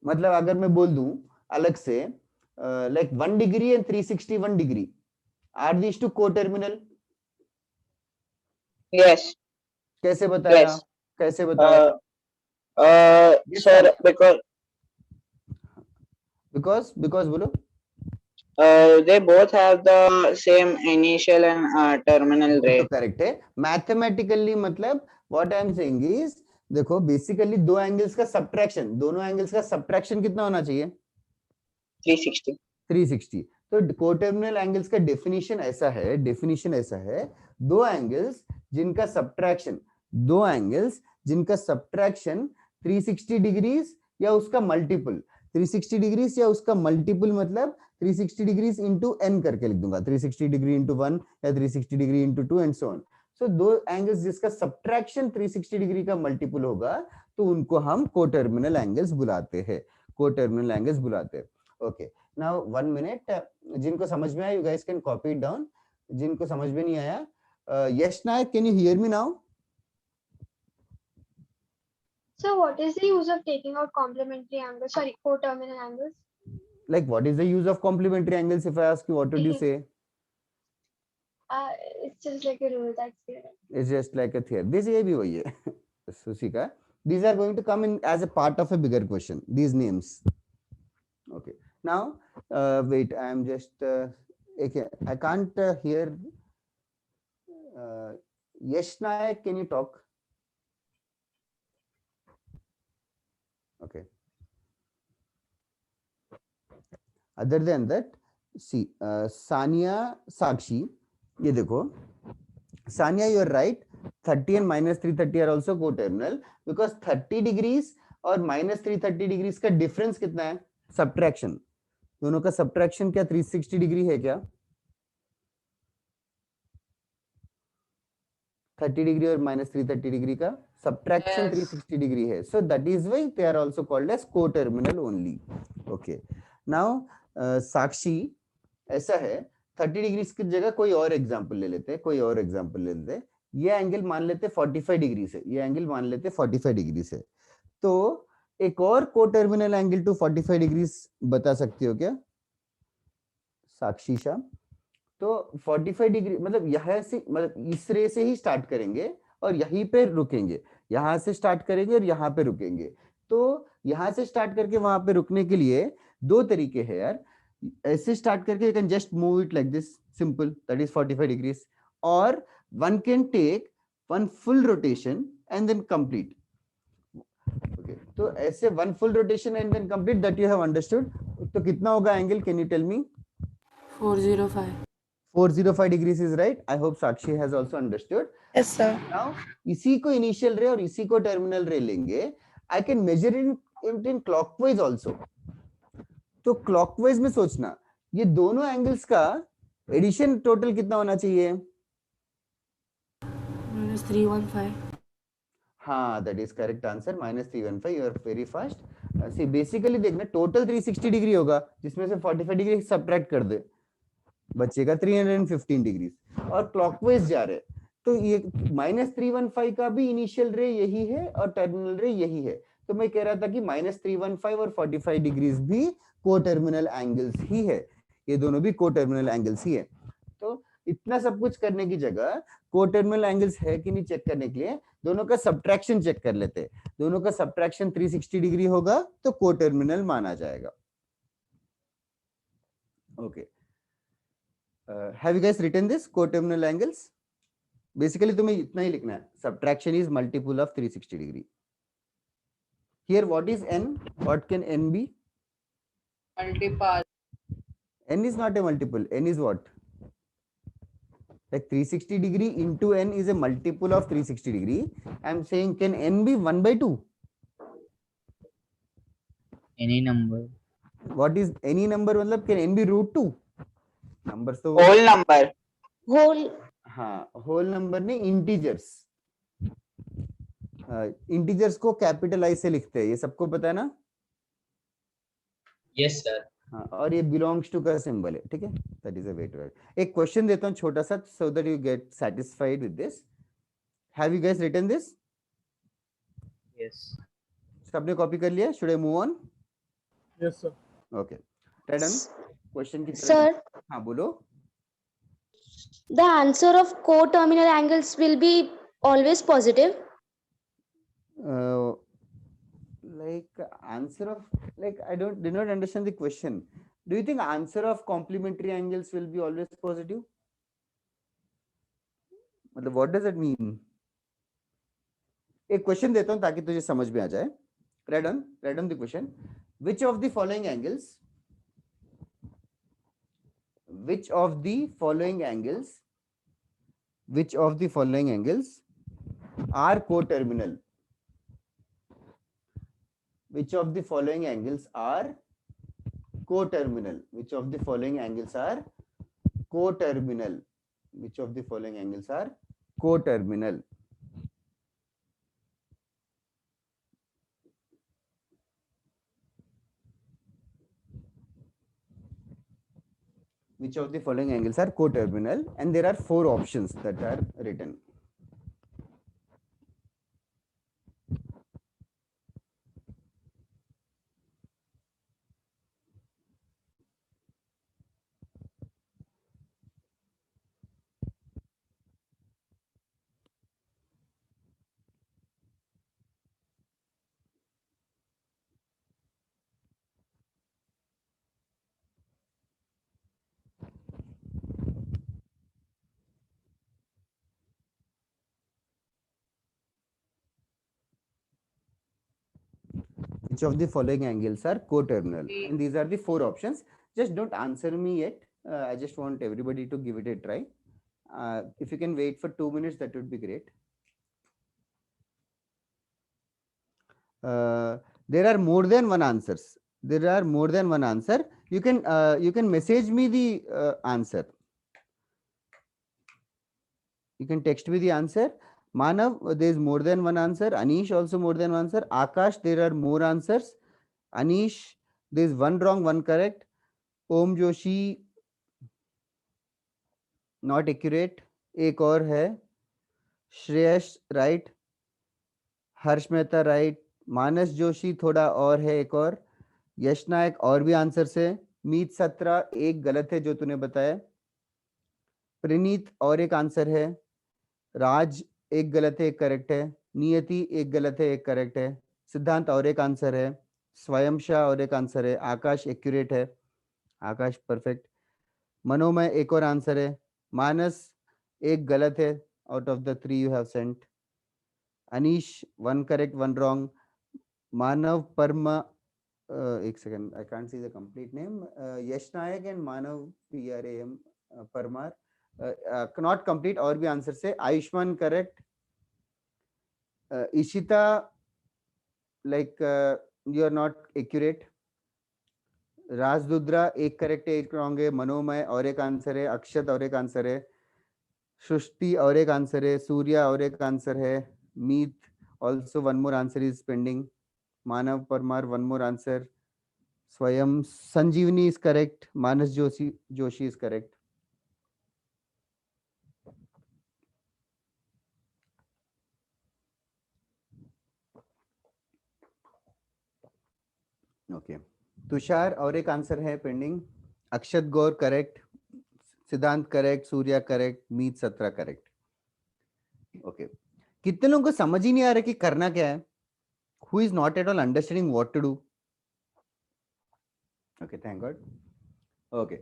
मतलब अगर मैं बोल दूं अलग से, like 1 degree and 361 degree, are these two coterminal? Yes. कैसे बताया? Yes. कैसे बताया? Yes, Sir, sir. because बोलो। they both have the same initial and terminal ray. तो करेक्ट है। मैथमेटिकली मतलब what I am saying is, देखो बेसिकली दो एंगल्स का सब्ट्रैक्शन, दोनों एंगल्स का सब्ट्रैक्शन कितना होना चाहिए? 360. 360। तो कोटर्मिनल एंगल्स का डेफिनेशन ऐसा है, दो एंगल्स जिनका सब्ट्रैक्शन 360 डिग्रीज या उसका मल्टीपल, 360 डिग्रीज या उसका मल्टीपल, मतलब 360 डिग्रीज इंटू n करके लिख दूंगा, 360 डिग्री इंटू 1 या 360 degree into 2 and so on. So दो एंगल्स जिसका सब्ट्रैक्शन 360 डिग्री का मल्टीपल होगा तो उनको हम कोटर्मिनल एंगल्स बुलाते हैं, ओके। नाउ 1 मिनट, जिनको समझ में आया you guys can copy it down, जिनको समझ में नहीं आया, Yash Nayak, can you hear me now? So what is the use of taking out complementary angles, sorry, coterminal angles? Like what is the use of complementary angles? If I ask you, what would you say? It's just like a rule that's there. It's just like a theory. This ये भी वही है, Susika. These are going to come in as a part of a bigger question. These names. Okay. Now, wait. I am just. Okay. I can't hear. Yash Nayak, can you talk? Okay. Other than that, see, Sania, Sakshi, ये देखो, Sania, you are right. 30 and minus 330 are also coterminal because 30 degrees और minus 330 degrees का difference कितना है? Subtraction. दोनों का subtraction क्या 360 डिग्री है क्या? 30 डिग्री और minus 330 डिग्री का subtraction 360 डिग्री है. So that is why they are also called as coterminal only. Okay. Now साक्षी, ऐसा है 30 डिग्री की जगह कोई और एग्जांपल ले लेते हैं, ये एंगल मान लेते 45 डिग्री से, ये एंगल मान लेते 45 डिग्री से, तो एक और कोटर्मिनल एंगल टू 45 डिग्री बता सकती हो क्या साक्षी शाह? तो 45 डिग्री मतलब यहाँ से, मतलब इस रे से ही स्टार्ट करेंगे और यहीं पे रुकेंगे, यहाँ से स्टार्ट करेंगे और यहाँ पे रुकेंगे। तो यहाँ से स्टार्ट करके वहां पे रुकने के लिए दो तरीके हैं यार, ऐसे स्टार्ट करके you can just move it like this, simple, that is 45 degrees, or one can take one full rotation and then complete. Okay, तो ऐसे one full rotation and then complete, that you have understood. तो कितना होगा angle, can you tell me? 405. 405 degrees is right. I hope Sakshi has also understood. Yes, sir. Now इसी को इनिशियल रे और इसी को टर्मिनल रे लेंगे, I can measure it in clockwise also. तो क्लॉकवाइज में सोचना, ये दोनों एंगल्स का एडिशन टोटल कितना होना चाहिए? -315. हाँ, that is correct answer. -315. You are very fast. See, basically देखना total 360 डिग्री होगा, जिसमें से 45 डिग्री सब्ट्रैक्ट कर दे, बचेगा 315 डिग्री, और क्लॉकवाइज जा रहे, तो ये -315 का भी इनिशियल रे यही है और टर्मिनल रे यही है। तो मैं कह रहा था कि -315 और 45 डिग्रीज भी को टर्मिनल एंगल्स ही है, ये दोनों भी को टर्मिनल एंगल्स ही है। तो इतना सब कुछ करने की जगह को टर्मिनल एंगल्स है कि नहीं चेक करने के लिए दोनों का सब्ट्रैक्शन चेक कर लेते हैं। दोनों का सब्ट्रैक्शन 360 डिग्री होगा तो को टर्मिनल माना जाएगा। Okay, have you guys written this coterminal angles? Basically तुम्हें इतना ही लिखना है, subtraction is multiple of 360 degree. Here what is n? What can n be? Multiple. n is not a multiple. n is what? Like 360 degree into n is a multiple of 360 degree. I'm saying can n be 1/2? Any number. What is any number? मतलब can n be √2? Numbers तो Whole number. Whole. हाँ, whole number ने integers. Integers को capital I से लिखते हैं, ये सबको पता है ना? Yes, sir. हाँ, और ये बिलोंग्स टू का सिंबल है, ठीक है? That is a way to write. एक क्वेश्चन देता हूँ छोटा सा, so that you get satisfied with this. Have you guys written this? Yes. सबने कॉपी कर लिया? Should I move on? Yes, sir. Okay, done. Question की Sir, हाँ बोलो। the answer of co-terminal angles will be always positive. Like answer of, like I did not understand the question. Do you think answer of complementary angles will be always positive? मतलब what does it mean? एक क्वेश्चन देता हूं ताकि तुझे समझ में आ जाए। Read on the question. Which of the following angles are coterminal? Which of the following angles are coterminal? Which of the following angles are coterminal? Which of the following angles are coterminal? Which of the following angles are coterminal? And there are 4 options that are written. Which of the following angles are coterminal? And these are the 4 options. Just don't answer me yet. I just want everybody to give it a try. If you can wait for 2 minutes, that would be great. There are more than one answers. There are more than one answer. You can message me the answer. You can text me the answer. Manav, there is more than one answer. Anish, also more than one answer. Akash, there are more answers. Anish, there is one wrong, one correct. Om Joshi, not accurate. एक और है. श्रेयस, right. हर्ष मेहता, right. मानस जोशी थोड़ा और है, एक और. यश नायक और भी आंसर से. मीत सत्रा एक गलत है जो तूने बताया. प्रणीत और एक आंसर है. राज एक गलत है, एक करेक्ट है. नियति एक गलत है, एक करेक्ट है. सिद्धांत और एक आंसर है. स्वयं शाह और एक आंसर है. आकाश एक्यूरेट है. आकाश परफेक्ट. मनोमय एक और आंसर है. मानस एक गलत है out of the 3 you have sent. Anish 1 correct 1 wrong. Manav Parma, एक second, I can't see the complete name. Yash Nayak and Manav PRAM Parmar not complete, और भी आंसर से. Ayushman correct. Ishita like you are not accurate. राजदुद्रा एक करेक्ट है, एक रॉन्ग है. मनोमय और एक आंसर है. अक्षत और एक आंसर है. सृष्टि और एक आंसर है. सूर्या और एक आंसर है. मीत also one more answer is pending. Manav Parmar, one more answer. Swayam Sanjeevani is correct. Manas Joshi is correct. Okay Tushar और एक आंसर है पेंडिंग. अक्षत गौर करेक्ट, सिद्धांत करेक्ट, सूर्या करेक्ट, मीत सत्रा करेक्ट. ओके कितने लोगों को समझ ही नहीं आ रहा कि करना क्या है? Who is not at all understanding what to do? Okay thank God. Okay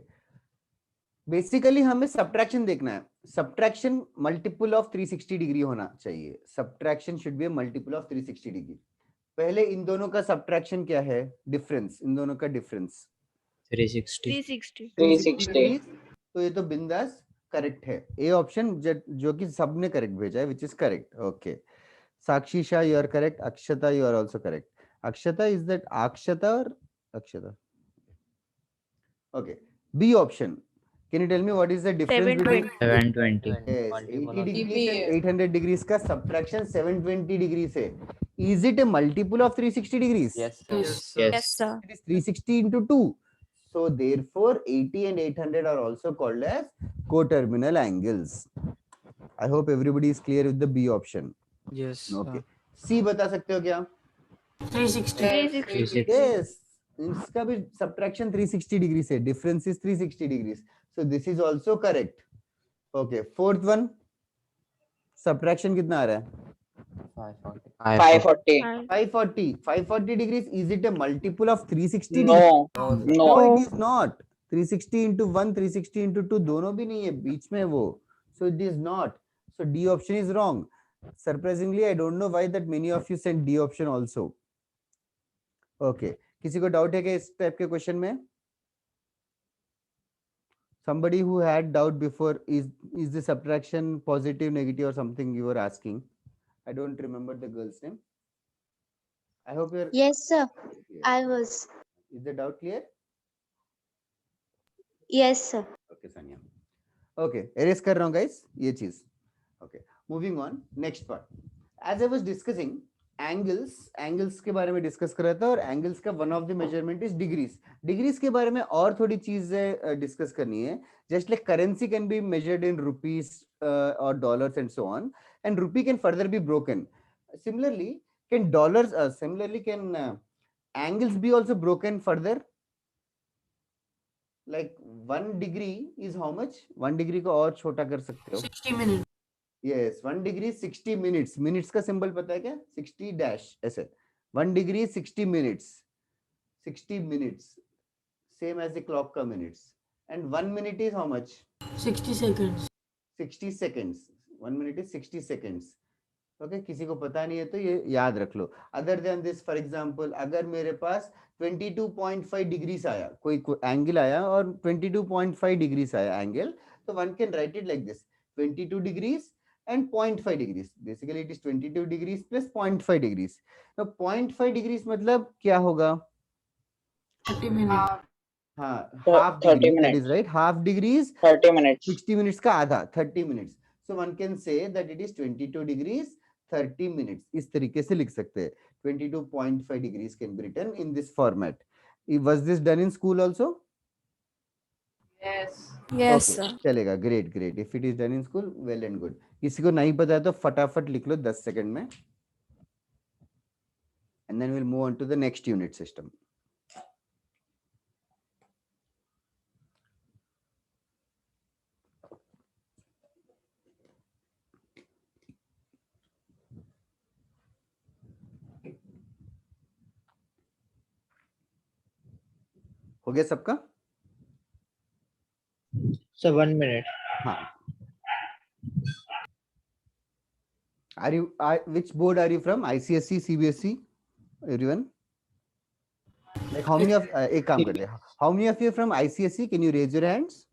basically हमें सब्ट्रैक्शन देखना है. सब्ट्रैक्शन मल्टीपल ऑफ 360 डिग्री होना चाहिए. Subtraction should be a multiple of 360 degree. पहले इन दोनों का सब्ट्रैक्शन क्या है? डिफरेंस. इन दोनों का डिफरेंस 360. 360. तो ये तो बिंदास करेक्ट है. ए ऑप्शन जो कि सबने करेक्ट भेजा है, which is correct. Okay Sakshi Shah you are correct. Akshata you are also correct. Akshata is that Akshata और Akshata. Okay B option. Can you tell me what is the difference between 720. yes 80 degrees and 800 degrees का subtraction 720 degrees है. Is it a multiple of 360 degrees? Yes, Yes. sir. It is 360 into 2. So therefore 80 and 800 are also called as coterminal angles. I hope everybody is clear with the B option. Yes. Okay. C बता सकते हो क्या? 360. 360. Yes. इसका भी subtraction 360 degrees है. Difference is 360 degrees. So this is also correct. Okay. Fourth one. Subtraction कितना आ रहा है? 540. 540. 540 degrees. Is it a multiple of 360 No. degrees? No. It is not. 360 into 1, 360 into 2 दोनों भी नहीं है, बीच में वो. So it is not. So D option is wrong. Surprisingly, I don't know why that many of you sent D option also. Okay. किसी को डाउट है कि इस टाइप के क्वेश्चन में? Somebody who had doubt before, is the subtraction positive, negative or something you were asking? I don't remember the girl's name. I hope you're Yes, sir. clear. I was. Is the doubt clear? Yes, sir. Okay, Sanya. Okay, erase कर रहा हूँ guys ये चीज. Okay, moving on. Next part. As I was discussing, angles के बारे में डिस्कस कर रहा था और एंगल्स का one of the measurement is degrees. Degrees के बारे में और थोड़ी चीजें डिस्कस करनी है. Just like currency can be measured in rupees और dollars and so on, and rupee can further be broken. Similarly can angles be also broken further? Like 1 degree is how much? 1 degree को और छोटा कर सकते हो. 60 minutes. Yes, 1 degree 60 minutes. Minutes का सिंबल पता है क्या? 60 डैश ऐसे. 1 degree 60 minutes. 60 minutes. Same as the clock का minutes. And 1 minute is how much? 60 seconds. 60 seconds. 1 minute is 60 seconds. Okay, किसी को पता नहीं है तो ये याद रख लो. Other than this, for example, अगर मेरे पास 22.5 degrees आया, कोई एंगल आया और 22.5 degrees आया एंगल, तो one can write it like this: 22 degrees and 0.5 degrees. Basically, it is 22 degrees plus 0.5 degrees. Now, 0.5 degrees मतलब क्या होगा? 30 minutes. हाँ, 30 half degree. That minutes. is right. Half degrees. 30 minutes. 60 minutes का आधा, 30 minutes. So one can say that it is 22 degrees, 30 minutes. इस तरीके से लिख सकते हैं. 22.5 degrees can be written in this format. Was this done in school also? Yes. Yes, Okay, sir. चलेगा. Great, great. If it is done in school, well and good. किसी को नहीं पता है तो फटाफट लिख लो 10 सेकंड में. And then we'll move on to the next unit system. हो गया सबका? So 1 minute. हाँ. Which board are you from? ICSE, CBSE? Everyone? Like how many of एक काम करते हैं. How many of you are from ICSE? Can you raise your hands?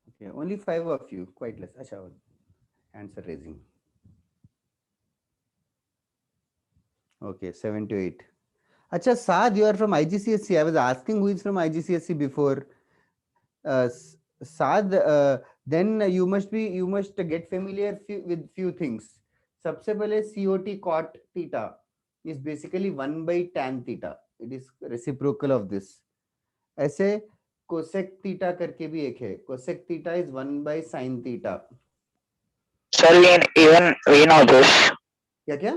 Okay, only 5 of you. Quite less. अच्छा, hands are raising. Okay, 7 to 8. Acha, Saad, you are from IGCSE. I was asking who is from IGCSE before. Saad, Then you must get familiar with few things. सबसे पहले COT cot theta is basically 1 by tan theta. It is reciprocal of this. ऐसे cosec theta करके भी एक है. Cosec theta is 1 by sin theta. Sir, even we know this. क्या क्या?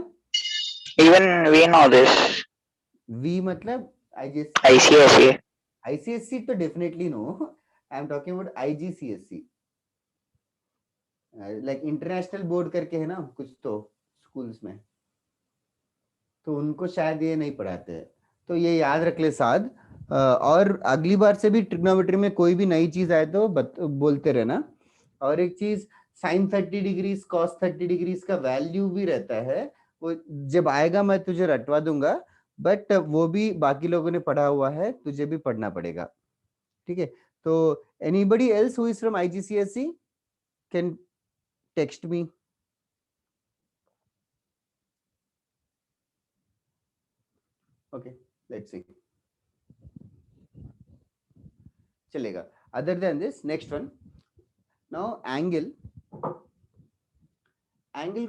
Even we know this. V मतलब ICSE. ICSE तो definitely no. I am talking about IGCSE. Like international board करके है ना कुछ तो स्कूल्स में, तो उनको शायद ये नहीं पढ़ाते हैं, तो ये याद रख ले साथ। और अगली बार से भी ट्रिग्नोमेट्री में कोई भी नई चीज आए तो बोलते रहना। और एक चीज साइन 30 डिग्रीज कॉस 30 डिग्रीज का वैल्यू भी रहता है, वो जब आएगा मैं तुझे रटवा दूंगा, बट वो भी बाकी लोगों ने पढ़ा हुआ है, तुझे भी पढ़ना पड़ेगा, ठीक है। तो anybody else who is from IGCSE can text me. Okay, let's see. चलेगा. Other than this, next one. Now angle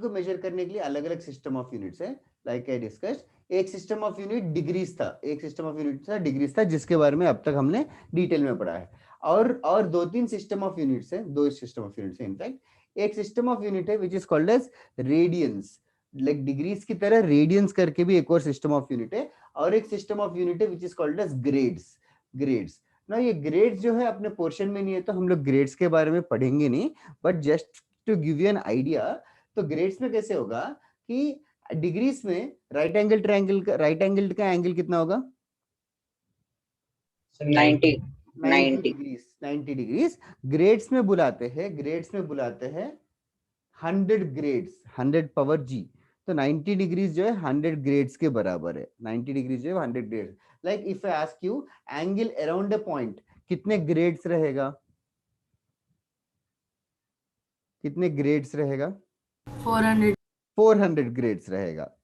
को मेजर करने के लिए अलग अलग सिस्टम ऑफ यूनिट्स है, लाइक आई डिस्कस्ड। एक सिस्टम ऑफ यूनिट डिग्रीज था, जिसके बारे में अब तक हमने डिटेल में पढ़ा है। और दो तीन सिस्टम ऑफ यूनिट्स है, इनफैक्ट एक सिस्टम ऑफ यूनिट है which is called as radians. Like degrees की तरह रेडियंस करके भी एक और सिस्टम ऑफ यूनिट है, और एक सिस्टम ऑफ यूनिट है which is called as grades. ना ये ग्रेड्स जो है अपने पोर्शन में नहीं है, तो हम लोग ग्रेड्स के बारे में पढ़ेंगे नहीं, but just to give you an idea, तो ग्रेड्स में कैसे होगा कि डिग्रीज में राइट एंगल का एंगल कितना होगा? 90 डिग्रीज। ग्रेड्स में बुलाते हैं 100 ग्रेड्स, 100 पावर g, तो 90 डिग्रीज जो है 100 ग्रेड्स के बराबर है। 90 डिग्रीज जो है 100 grades. Like if I ask you angle around a point कितने ग्रेड्स रहेगा? 400 ग्रेड्स रहेगा।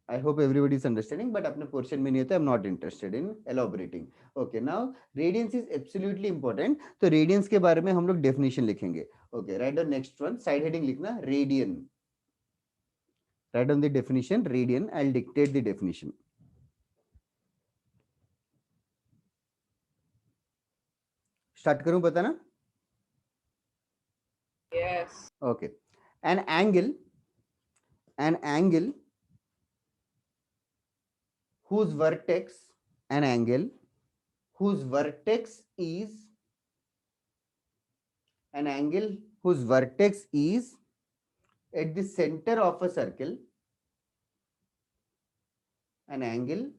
I hope everybody is understanding, but अपने पोर्शन में नहीं होता, I'm not interested in elaborating. Okay, now radians is absolutely important, तो radians के बारे में हम लोग definition लिखेंगे। Okay, write down next one, side heading लिखना radian. Write down the definition radian. I'll dictate the definition. Start करूं बताना? Yes. Okay, an angle whose vertex is at the center of a circle, an angle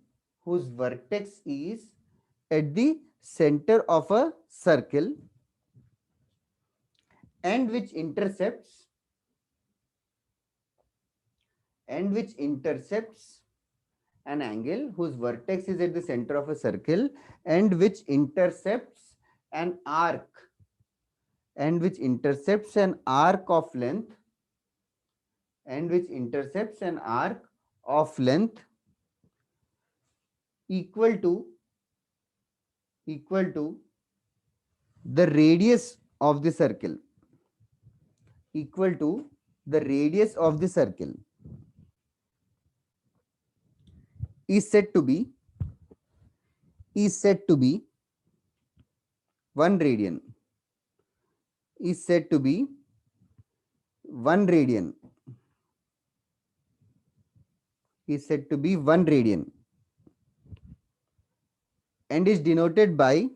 whose vertex is at the center of a circle and which intercepts an angle whose vertex is at the center of a circle and which intercepts an arc of length equal to the radius of the circle, is said to be 1 radian. And is denoted by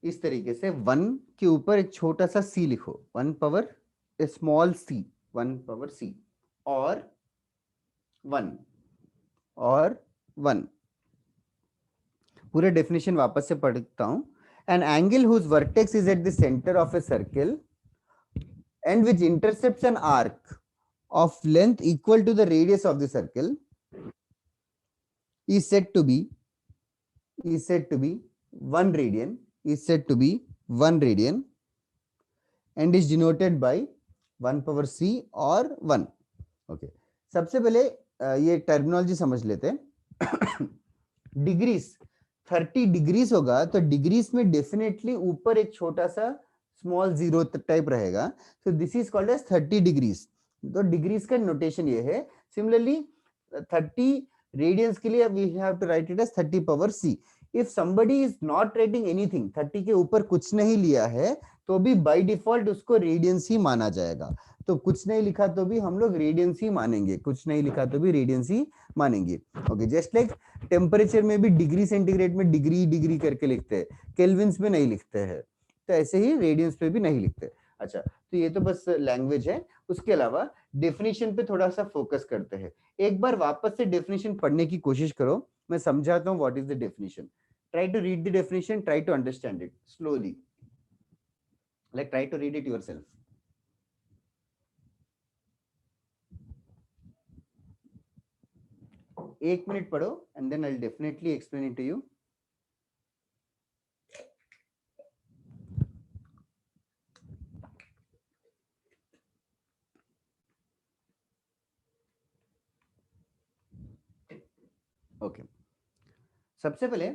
इस तरीके से 1 के ऊपर एक छोटा सा c लिखो, 1 power small c, 1 power c और 1। पूरे डेफिनेशन वापस से पढ़ता हूं। An angle whose vertex is at the center of a circle and which intercepts an arc of length equal to the radius of the circle is said to be 1 radian. And is denoted by 1 power c और 1. Okay. सबसे पहले ये टर्मिनोलॉजी समझ लेते हैं। डिग्रीज 30 डिग्रीज होगा तो डिग्रीज में डेफिनेटली ऊपर एक छोटा सा स्मॉल जीरो टाइप रहेगा, so this is called as 30 degrees। तो डिग्रीज का नोटेशन ये है। सिमिलरली 30 रेडियंस के लिए we have to write it as 30 power c। if somebody is not writing anything, 30 के ऊपर कुछ नहीं लिया है तो भी बाय डिफॉल्ट उसको रेडियंस ही माना जाएगा। तो कुछ नहीं लिखा तो भी हम लोग रेडियंस ही मानेंगे, कुछ नहीं लिखा तो भी रेडियंस ही मानेंगे। ओके, जस्ट लाइक टेम्परेचर में भी डिग्री सेंटीग्रेड में डिग्री डिग्री करके लिखते हैं, केल्विन्स में नहीं लिखते हैं, तो ऐसे ही रेडियंस पे भी नहीं लिखते। अच्छा, तो ये तो बस लैंग्वेज है। उसके अलावा डेफिनेशन पे थोड़ा सा फोकस करते हैं। एक बार वापस से डेफिनेशन पढ़ने की कोशिश करो, मैं समझाता हूँ what is the definition. Try to read the definition, try to understand it slowly, like try to read it yourself। एक मिनट पढ़ो and then I'll definitely explain it to you। Okay, सबसे पहले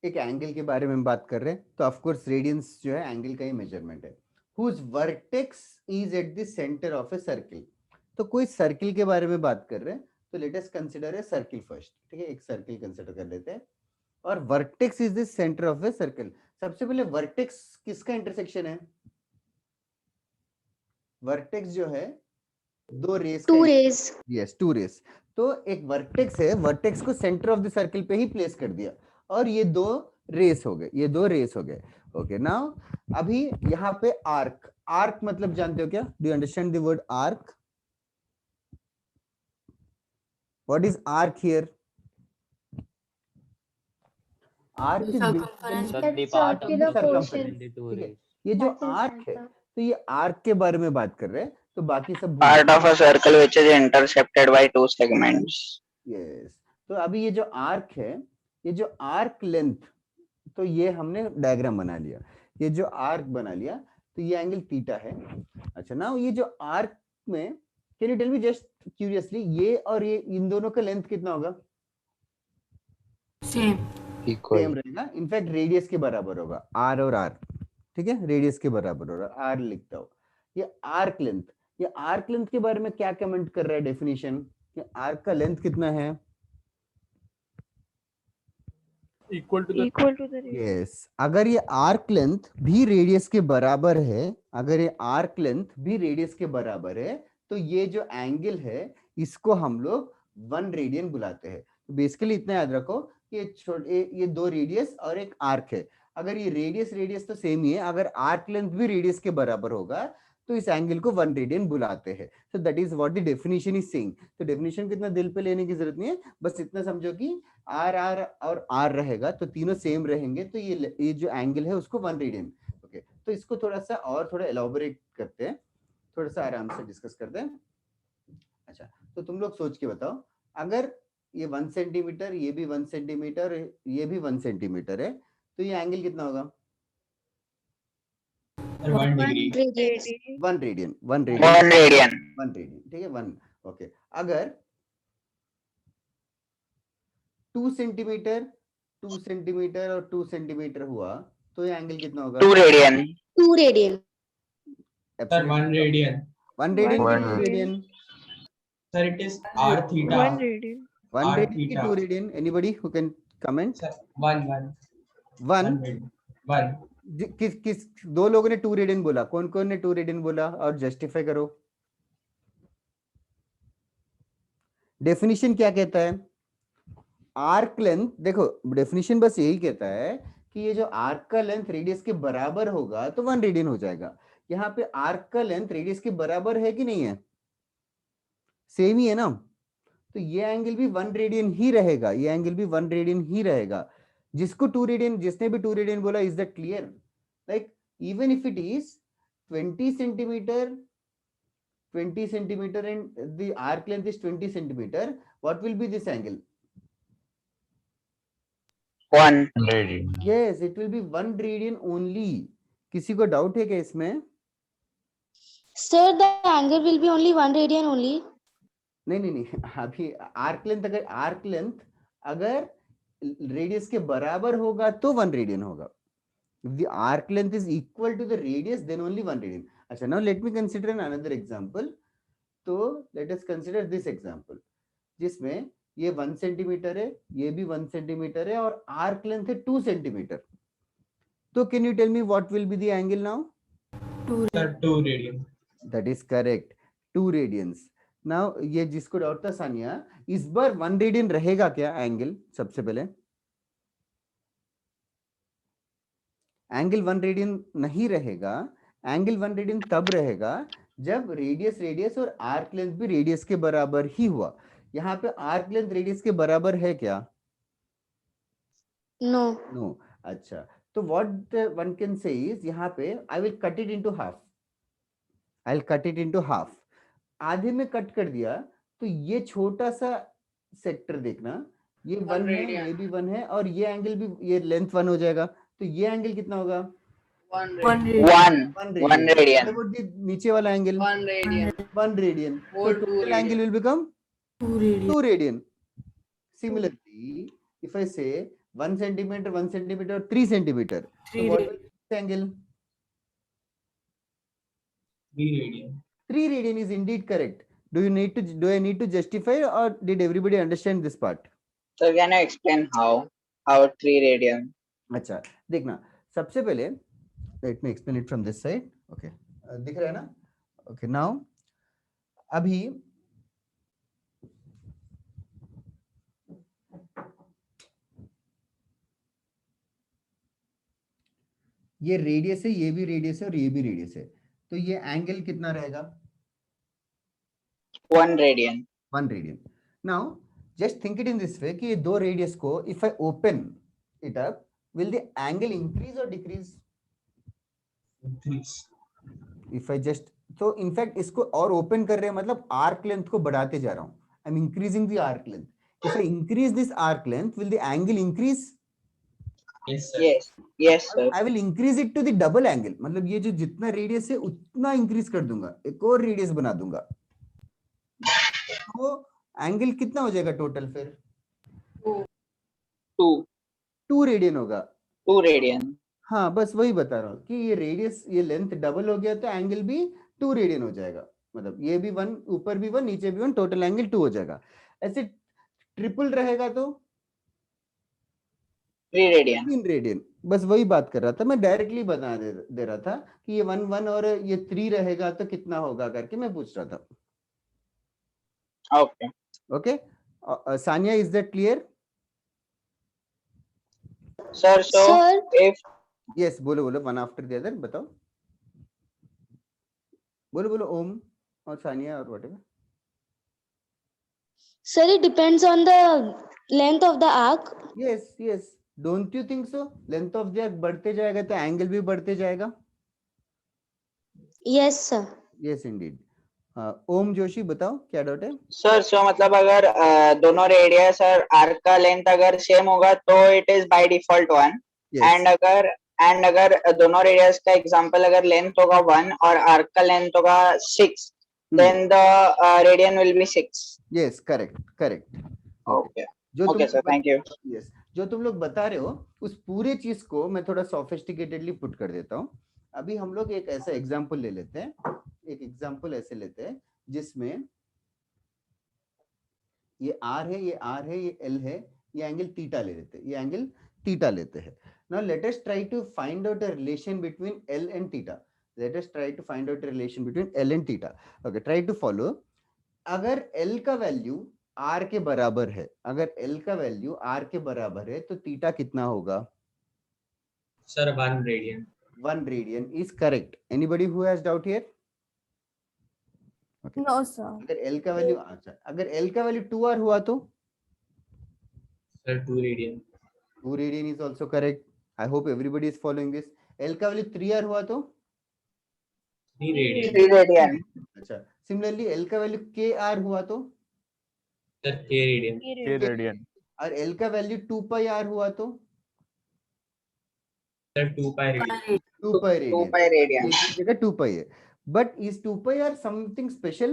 एक एंगल के बारे में बात कर रहे हैं, तो ऑफ कोर्स रेडियंस जो है एंगल का ही मेजरमेंट है। whose vertex is at the center of a circle। तो कोई सर्किल के बारे में बात कर रहे हैं, तो let us consider a circle first. ठीक है, एक सर्किल कंसीडर कर लेते हैं और vertex is the centre of a circle. सबसे पहले वर्टेक्स किसका इंटरसेक्शन है? वर्टेक्स जो है दो rays, two rays. Yes, two rays. तो एक वर्टेक्स है, वर्टेक्स को सेंटर ऑफ द सर्किल पे ही प्लेस कर दिया और ये दो रेस हो गए, ये दो रेस हो गए। ओके, नाउ अभी यहाँ पे आर्क, आर्क मतलब जानते हो क्या? Do you understand the word arc? What is arc here? Arc is ये जो आर्क है, तो ये आर्क के बारे में बात कर रहे हैं। तो बाकी सब part of a circle which is intercepted by two segments. Yes, तो अभी ये जो आर्क है, ये जो आर्क लेंथ, तो ये हमने डायग्राम बना लिया, ये जो आर्क बना लिया, तो ये एंगल थीटा है। अच्छा, नाउ ये जो आर्क में, can you tell me just curiously, ये और ये इन दोनों का लेंथ कितना होगा? सेम रहेगा, इनफैक्ट रेडियस के बराबर होगा, आर और आर। ठीक है, रेडियस के बराबर होगा, आर लिखता हूं। ये आर्क लेंथ, ये आर्क लेंथ के बारे में क्या कमेंट कर रहा है डेफिनेशन? ये आर्क का लेंथ कितना है? Equal to the यस, अगर ये आर्क लेंथ भी रेडियस के बराबर है, अगर ये आर्क लेंथ भी रेडियस के बराबर है, तो ये जो एंगल है इसको हम लोग 1 रेडियन बुलाते हैं। तो बेसिकली इतना याद रखो कि ये दो रेडियस और एक आर्क है। अगर ये रेडियस तो सेम ही है, अगर आर्क लेंथ भी रेडियस के बराबर होगा तो इस एंगल को 1 रेडियन बुलाते हैं। सो that is what the definition is saying. तो डेफिनेशन को इतना दिल पे लेने की जरूरत नहीं है, बस इतना समझो कि आर आर और आर रहेगा तो तीनों सेम रहेंगे, तो ये जो एंगल है उसको 1 रेडियन। ओके, तो इसको थोड़ा सा और थोड़ा एलॉबरेट करते हैं, थोड़ा सा आराम से डिस्कस करते हैं। अच्छा, तो तुम लोग सोच के बताओ, अगर ये 1 सेंटीमीटर, ये भी 1 सेंटीमीटर, ये भी 1 सेंटीमीटर है, तो ये एंगल कितना होगा? 1 degree, 1 radian, 1 radian, 1 radian. 1 radian. ठीक है, 1। ओके, अगर 2 सेंटीमीटर, 2 सेंटीमीटर और 2 सेंटीमीटर हुआ तो ये एंगल कितना होगा? 2 radian. 2 radian. Sir 1 radian. 1 radian, 1 2 radian. Sir, it is r theta. 1 radian. 1 R radian की theta. 2 radian? Anybody who can comment? Sir, 1 1 किस दो लोगों ने 2 रेडियन बोला? कौन कौन ने 2 रेडियन बोला और जस्टिफाई करो। डेफिनेशन क्या कहता है? आर्क लेंथ, देखो डेफिनेशन बस यही कहता है कि ये जो आर्क का लेंथ रेडियस के बराबर होगा तो 1 रेडियन हो जाएगा। यहाँ पे आर्क का लेंथ रेडियस के बराबर है कि नहीं है? सेम ही है ना, तो ये एंगल भी 1 रेडियन ही रहेगा, ये एंगल भी 1 रेडियन ही रहेगा। जिसको 2 रेडियन, जिसने भी 2 रेडियन बोला, is that clear? Like even if it is 20 centimetre and the arc length is 20 centimeter, what will be this angle? 1 radian. Yes, it will be 1 radian only. किसी को डाउट है क्या इसमें? Sir, the angle will be only 1 radian only. नहीं अभी आर्क लेंथ अगर रेडियस के बराबर होगा तो 1 रेडियन होगा. If the arc length is equal to the radius, then only 1 radian. अच्छा, now let me consider another example. तो let us consider this example, जिसमें ये 1 सेंटीमीटर है, ये भी 1 सेंटीमीटर है और arc length है 2 सेंटीमीटर. तो can you tell me what will be the angle now? 2 radian. That is correct, 2 radians. Now ये जिसको डाउट था सानिया, इस बार 1 रेडियन रहेगा क्या एंगल? सबसे पहले एंगल 1 रेडियन नहीं रहेगा. एंगल 1 रेडियन तब रहेगा जब रेडियस और आर्क लेंथ भी रेडियस के बराबर ही हुआ. यहाँ पे आर्क लेंथ रेडियस के बराबर है क्या? नो. अच्छा, तो what one can say is, यहाँ पे I will cut it into half. आधे में कट कर दिया तो ये छोटा सा सेक्टर देखना, ये 1 है, ये भी 1 है और ये एंगल भी, ये लेंथ 1 हो जाएगा. तो ये एंगल कितना होगा? 1 radian. नीचे वाला angle 1 radian. So total angle will become 2 radian. Similarly, if I say 1 centimeter, 1 centimeter, 3 centimeter, so what will be this angle? 3 radian. 3 radian is indeed correct. Do I need to justify, or did everybody understand this part? So can you explain how 3 radian? अच्छा, देखना सबसे पहले let me explain it from this side. Okay, दिख रहा है ना? ओके, नाउ अभी ये रेडियस है, ये भी रेडियस है और ये भी रेडियस है. तो ये एंगल कितना रहेगा? 1 radian. 1 radian. Now just think it in this way कि ये दो रेडियस को if I open it up, will the angle increase or decrease? Increase. If I just, so in fact इसको और open कर रहे हैं, मतलब arc length को बढ़ाते जा रहा हूँ. I'm increasing the arc length. If I increase this arc length, will the angle increase? Yes, sir. Yes sir. I will increase it to the double angle. मतलब ये जो जितना रेडियस है उतना इंक्रीज कर दूंगा, एक और रेडियस बना दूंगा. तो एंगल कितना हो जाएगा टोटल फिर? 2 रेडियन होगा. 2 radian. हाँ, बस वही बता रहा हूँ कि ये रेडियस, ये लेंथ डबल हो गया तो एंगल भी 2 रेडियन हो जाएगा. मतलब ये भी 1, ऊपर भी 1, नीचे भी 1, टोटल एंगल 2 हो जाएगा. ऐसे ट्रिपल रहेगा तो 3 radian. 3 रेडियन. बस वही बात कर रहा था मैं, डायरेक्टली बता दे रहा था कि ये 1 1 और ये 3 रहेगा तो कितना होगा करके मैं पूछ रहा था. Okay. Sania, is that clear? Sir, so if yes, बोलो वन आफ्टर द अदर. बताओ, बोलो ओम और सानिया और whatever. Sir, it depends on the length of the arc. Yes. Don't you think so? Length of the arc बढ़ते जाएगा तो एंगल भी बढ़ते जाएगा. Yes sir. Yes indeed. ओम जोशी बताओ क्या डाउट है? सर, सो मतलब अगर दोनों रेडियस और आर्क का लेंथ अगर सेम होगा तो it is by default 1. And अगर दोनों रेडियस का एग्जांपल अगर लेंथ होगा 1 और आर्क का लेंथ होगा 6, then the radian will be 6. Yes, correct. Okay sir, thank you. Yes, जो तुम लोग बता रहे हो उस पूरे चीज को मैं थोड़ा सोफिस्टिकेटेडली पुट कर देता हूँ. अभी हम लोग एक ऐसा एग्जांपल ले लेते हैं. एक एग्जांपल ऐसे लेते हैं जिसमें ये R है, ये R है, ये L है, ये एंगल थीटा ले लेते हैं, ये एंगल थीटा लेते हैं. Now let us try to find out a relation between L and theta. Let us try to find out a relation between L and theta. Okay, try to follow. अगर L का वैल्यू R के बराबर है, अगर L का वैल्यू R के बराबर है तो थीटा कितना होगा? Sir, 1 radian. 1 radian is correct. Anybody who has doubt here? Okay. No sir. अगर L का वैल्यू, अच्छा, अगर L का वैल्यू 2R हुआ तो? Sir, 2 radian. 2 radian is also correct. I hope everybody is following this. L का वैल्यू 3R हुआ तो? 3 radian. 3 radian. अच्छा, similarly L का वैल्यू KR हुआ तो? Sir, K radian. K radian. और L का वैल्यू 2 pi R हुआ तो? Sir, 2 pi radian. 2 pi radian. 2 pi radian. एक जगह 2 pi है. But is 2 pi R something special?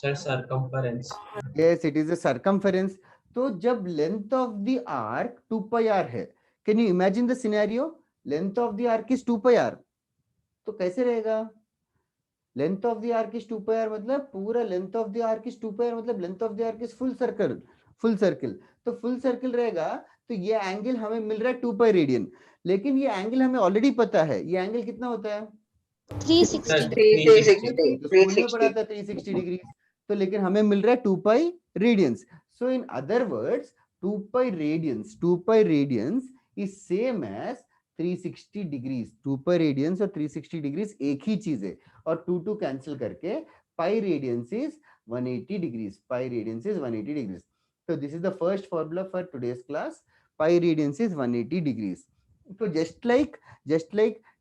Sir, circumference. Yes, it is a circumference. तो जब length of the arc 2 pi r है, can you imagine the scenario? Length of the arc is 2 pi r. तो कैसे रहेगा? Length of the arc is 2 pi r मतलब पूरा length of the arc is 2 pi r मतलब length of the arc is full circle. तो full circle रहेगा तो ये एंगल हमें मिल रहा है 2 pi रेडियन, लेकिन ये एंगल हमें ऑलरेडी पता है, ये एंगल कितना होता है? 360. 360. तो स्कूल में पढ़ा था 360 डिग्री, तो लेकिन हमें मिल रहा है 2 pi radians. So in other words 2 pi radians is same as 360 degrees. 2 pi radians और 360 डिग्रीज एक ही चीज है, और 2 कैंसिल करके पाई radians is 180 degrees. Pi radians is 180 degrees. So this is the first formula for today's class. Pi radians is 180 degrees. So just like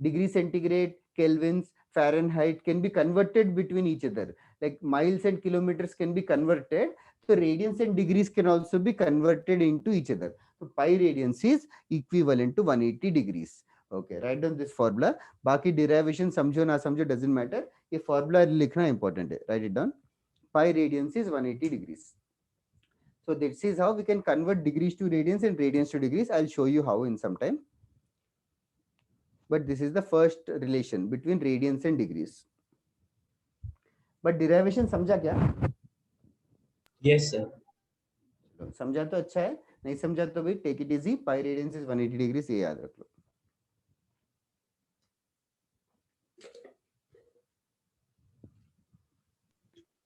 degree centigrade, kelvins, Fahrenheit can be converted between each other. Like miles and kilometers can be converted. So radians and degrees can also be converted into each other. So pi radians is equivalent to 180 degrees. Okay, write down this formula. बाकी derivation समझो ना समझो doesn't matter. ये formula लिखना important है. Write it down. Pi radians is 180 degrees. So this is how we can convert degrees to radians and radians to degrees. I'll show you how in some time. But this is the first relation between radians and degrees. But derivation समझा क्या? Yes, sir. समझा तो अच्छा है, नहीं समझा तो भाई take it easy. Pi radians is 180 degrees, ये याद रख लो.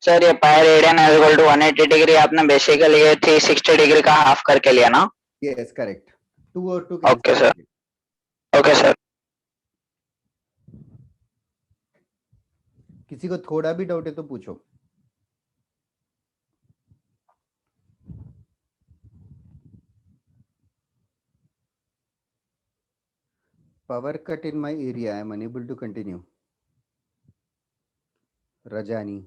सर ये pi radian is equal to 180 degree आपने बेसिकली ये 360 डिग्री का हाफ करके लिया ना? Yes, correct. 2 और 2. Okay sir. Okay sir. किसी को थोड़ा भी डाउट है तो पूछो. Power cut in my area. I am unable to continue. Rajani.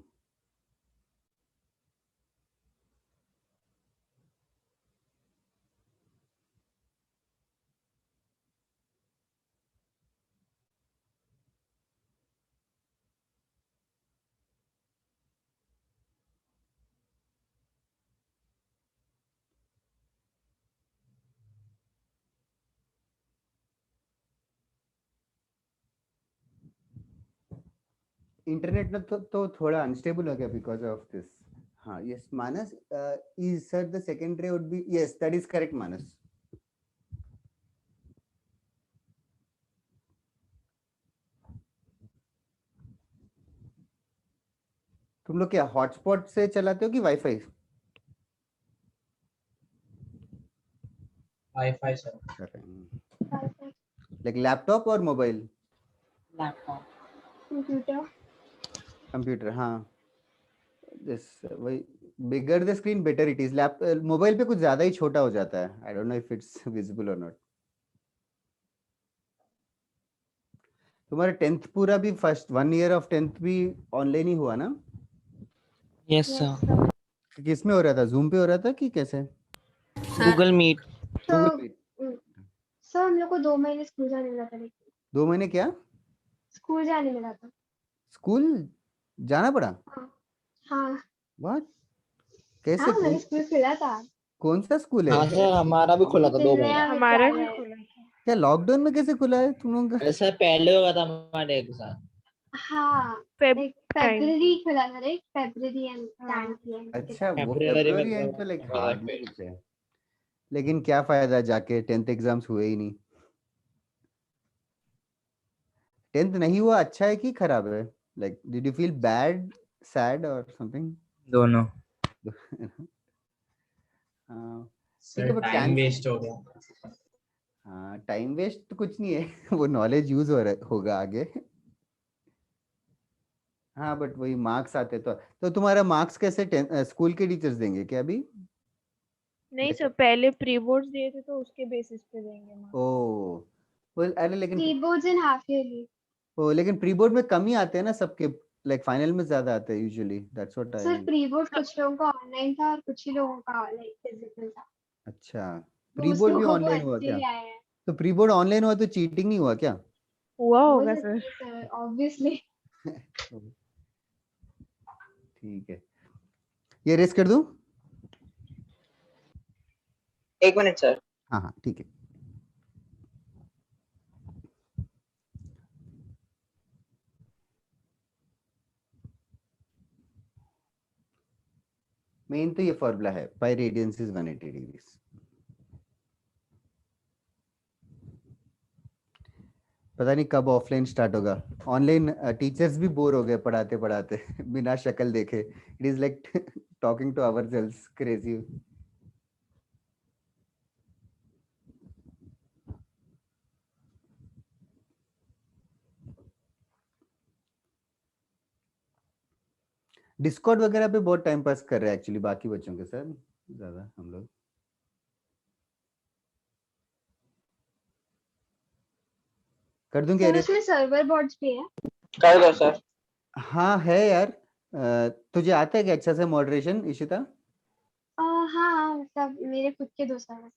Internet में तो थोड़ा अनस्टेबल हो गया बिकॉज ऑफ दिस. हाँ, yes Manas, is sir the second ray would be, yes that is correct Manas. तुम लोग क्या हॉटस्पॉट से चलाते हो कि wifi? Wi-Fi, sir. Like laptop और मोबाइल? लैपटॉप. कंप्यूटर. हाँ, दिस वही bigger the screen better it is. Mobile पे कुछ ज्यादा ही छोटा हो जाता है. I don't know if it's visible और नॉट. तुम्हारा 10th पूरा भी फर्स्ट 1 ईयर ऑफ 10th भी ऑनलाइन ही हुआ ना? Yes, sir. किस में हो रहा था? जूम पे हो रहा था कि कैसे? Google Meet. सर हम लोग को 2 महीने स्कूल जाने मिला था. 2 महीने क्या? स्कूल जाने मिला था. स्कूल जाना पड़ा? हाँ. व्हाट? कैसे? हाँ, मेरा स्कूल खुला था. कौन सा स्कूल है? हाँ सर, हमारा भी खुला था 2 महीने. हमारा भी खुला था. क्या लॉकडाउन में कैसे खुला है तुम लोगों का? ऐसा पहले होगा था हमारे एक साथ. हाँ, फरवरी खुला था. फरवरी एंड टाइम. अच्छा, वो February में फरवरी एंड तो खुला लाइक था. हार्ड है. लेकिन क्या फायदा जाके 10th एग्जाम्स हुए ही नहीं. 10th नहीं हुआ अच्छा है कि खराब है? Like did you feel bad, sad और समथिंग? दोनों. Sir, time waste हो गया. हाँ, टाइम वेस्ट तो कुछ नहीं है. वो नॉलेज यूज होगा आगे. हाँ, बट वही मार्क्स आते तो तुम्हारा मार्क्स कैसे स्कूल के टीचर्स देंगे क्या अभी? नहीं सर, पहले प्री बोर्ड्स दिए थे तो उसके बेसिस पे देंगे मार्क्स. ओह, वेल अरे लेकिन pre boards and half yearly. Oh लेकिन प्री बोर्ड में कम ही आते हैं ना सबके, लाइक फाइनल में ज्यादा आते हैं usually. That's what I. Sir pre board कुछ लोगों का ऑनलाइन था और कुछ ही लोगों का लाइक फिजिकल था. अच्छा, प्री बोर्ड भी ऑनलाइन हुआ क्या? तो प्री बोर्ड ऑनलाइन हुआ तो चीटिंग नहीं हुआ क्या? हुआ होगा सर. ऑब्वियसली. ठीक है. ये रेस कर दूं? एक मिनट सर. हाँ हाँ ठीक है. मेन तो ये फॉर्मूला है, पाई रेडियंस इज 180 डिग्रीज. पता नहीं कब ऑफलाइन स्टार्ट होगा. ऑनलाइन टीचर्स भी बोर हो गए पढ़ाते पढ़ाते बिना शक्ल देखे. It is like talking to ourselves. Crazy. Discord वगैरह पे बहुत टाइम पास कर रहे हैं एक्चुअली बाकी बच्चों के साथ ज्यादा हम लोग. कर दूं क्या सर रेस? उसमें सर्वर बॉट्स भी है. कर दो सर. हाँ है यार. तुझे आता है क्या अच्छा से मॉडरेशन इशिता? हाँ मतलब मेरे खुद के 2 सर हैं.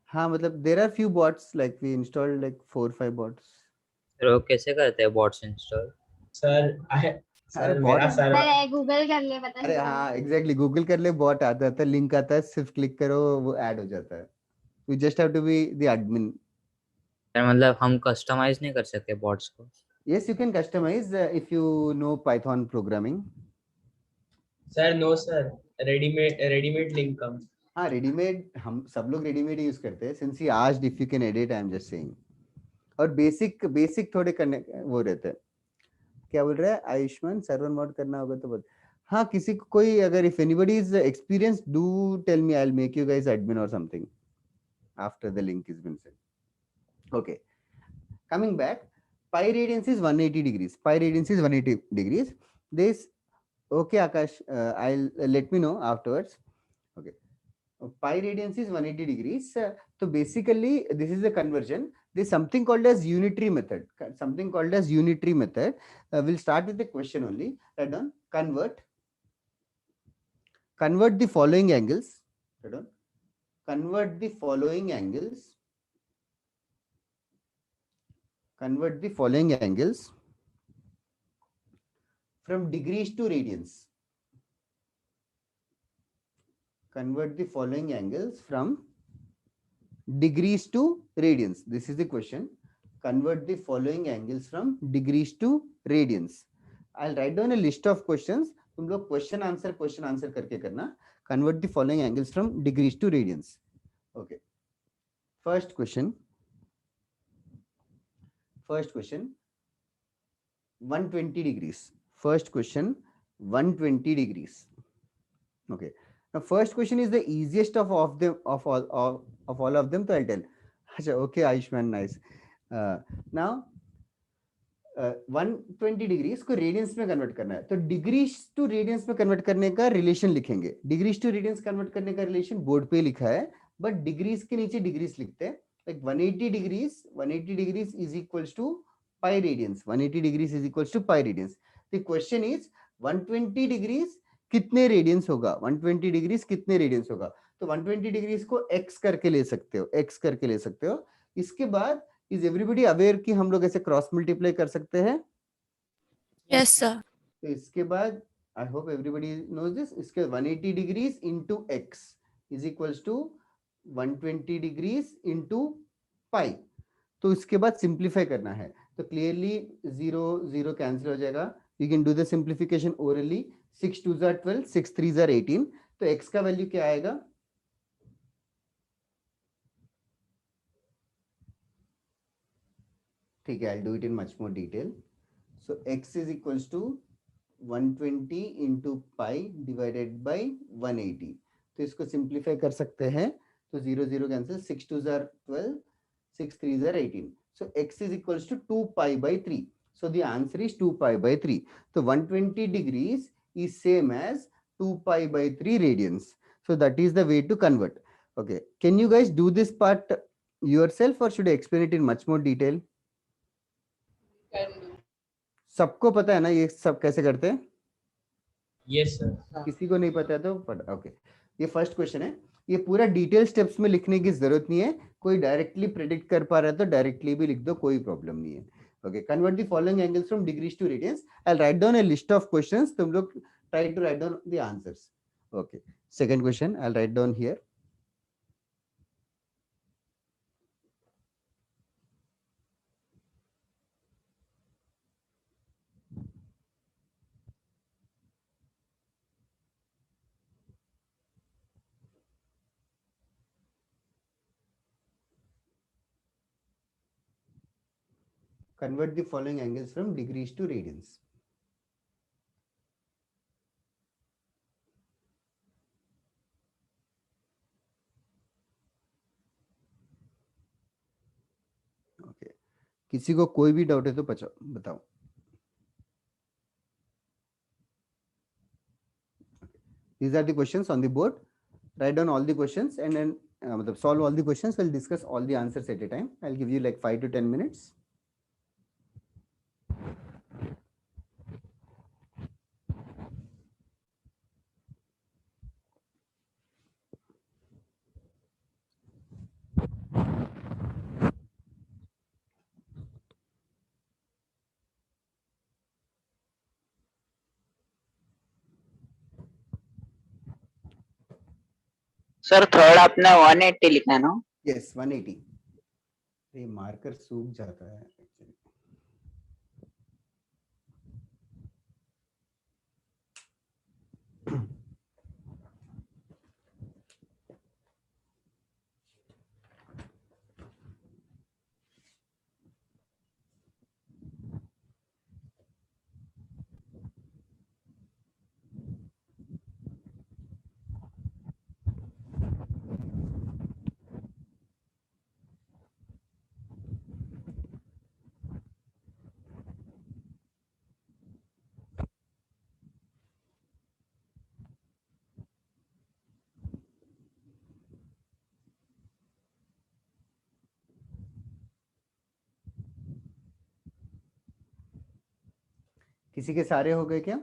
हाँ मतलब there are few bots like we installed like 4-5 bots. Sir वो कैसे करते हैं बॉट्स इंस्टॉल? सर अरे सर बॉट. मेरा सर्वर. अरे गूगल कर ले पता अरे नहीं. हाँ एग्जैक्टली गूगल कर ले. बॉट आता है, लिंक आता है, सिर्फ क्लिक करो वो ऐड हो जाता है. You just have to be the admin. Sir मतलब हम कस्टमाइज नहीं कर सकते बॉट्स को? Yes, you can customize if you know Python programming. Sir no sir, readymade link कम. हाँ रेडीमेड हम सब लोग रेडीमेड यूज करते हैं. Since he asked if you can edit, I am just saying. और बेसिक थोड़े करने वो रहते हैं. क्या बोल रहा है आयुष्मान? सर्वर मोड करना होगा तो बता. हाँ किसी को कोई अगर if anybody is experience do tell me, I will make you guys admin और something after the link is been sent. Okay coming back, pi radians is 180 degrees. Pi radians is 180 degrees. This okay Akash, I'll let me know afterwards. Okay, pi radians is 180 degrees. So basically this is a conversion. There's something called as unitary method. We'll start with the question only. Write down convert the following angles. Write down convert the following angles. Convert the following angles from degrees to radians. Convert the following angles from degrees to radians. This is the question. Convert the following angles from degrees to radians. I'll write down a list of questions. तुम लोग question answer करके करना. Convert the following angles from degrees to radians. Okay. First question, 120 degrees. First question, 120 degrees. Okay. Now first question is the easiest of all of them. So I'll tell. Okay, Ayushman, nice. Now 120 degrees को रेडियंस में कन्वर्ट करना है. तो डिग्रीज टू रेडियंस में कन्वर्ट करने का रिलेशन लिखेंगे. डिग्रीज टू रेडियंस कन्वर्ट करने का रिलेशन बोर्ड पे लिखा है, बट डिग्रीज के नीचे डिग्रीज लिखते हैं. Like 180 degrees is equals to pi radians. 180 degrees is equals to pi radians. The question is 120 degrees कितने रेडियंस होगा? 120 डिग्रीज कितने रेडियंस होगा? तो 120 डिग्रीज को x करके ले सकते हो. इसके बाद इज एवरीबॉडी अवेयर कि हम लोग ऐसे क्रॉस मल्टीप्लाई कर सकते हैं? Yes sir. तो इसके बाद I hope everybody knows this. इसके 180 degrees into x is equals to 120 degrees into pi. तो इसके बाद सिंप्लीफाई करना है. तो क्लियरली 0 कैंसिल हो जाएगा. You can do the simplification orally. 6 2s are 12, 6 3s are 18. तो x का वैल्यू क्या आएगा? ठीक है, I'll do it in much more detail. So x is equals to 120 into pi divided by 180. तो इसको सिंप्लीफाई कर सकते हैं. तो 0 cancel. 6 2s are 12, 6 3s are 18. So x is equals to 2 pi by 3. So the answer is 2 pi by 3. So 120 degrees is same as 2 pi by 3 radians. So that is the way to convert. Okay. Can you guys do this part yourself or should I explain it in much more detail? सबको पता है ना ये सब कैसे करते हैं? Yes sir. किसी को नहीं पता है तो ओके. ये फर्स्ट क्वेश्चन है. ये पूरा डिटेल स्टेप्स में लिखने की जरूरत नहीं है. कोई डायरेक्टली प्रेडिक्ट कर पा रहा है तो डायरेक्टली भी लिख दो, कोई प्रॉब्लम नहीं है. Okay. Convert the following angles from degrees to radians. I will write down a list of questions. तुम लोग try to write down the answers. Okay. Second question, I'll write down here. Convert the following angles from degrees to radians. Okay. किसी को कोई भी डाउट है तो बताओ. These are the questions on the board. Write down all the questions and then solve all the questions. We'll discuss all the answers at a time. I'll give you like 5 to 10 minutes. Sir third आपने 180 लिखा है ना? Yes, 180. ये मार्कर सूख जाता है actually. किसी के सारे हो गए क्या?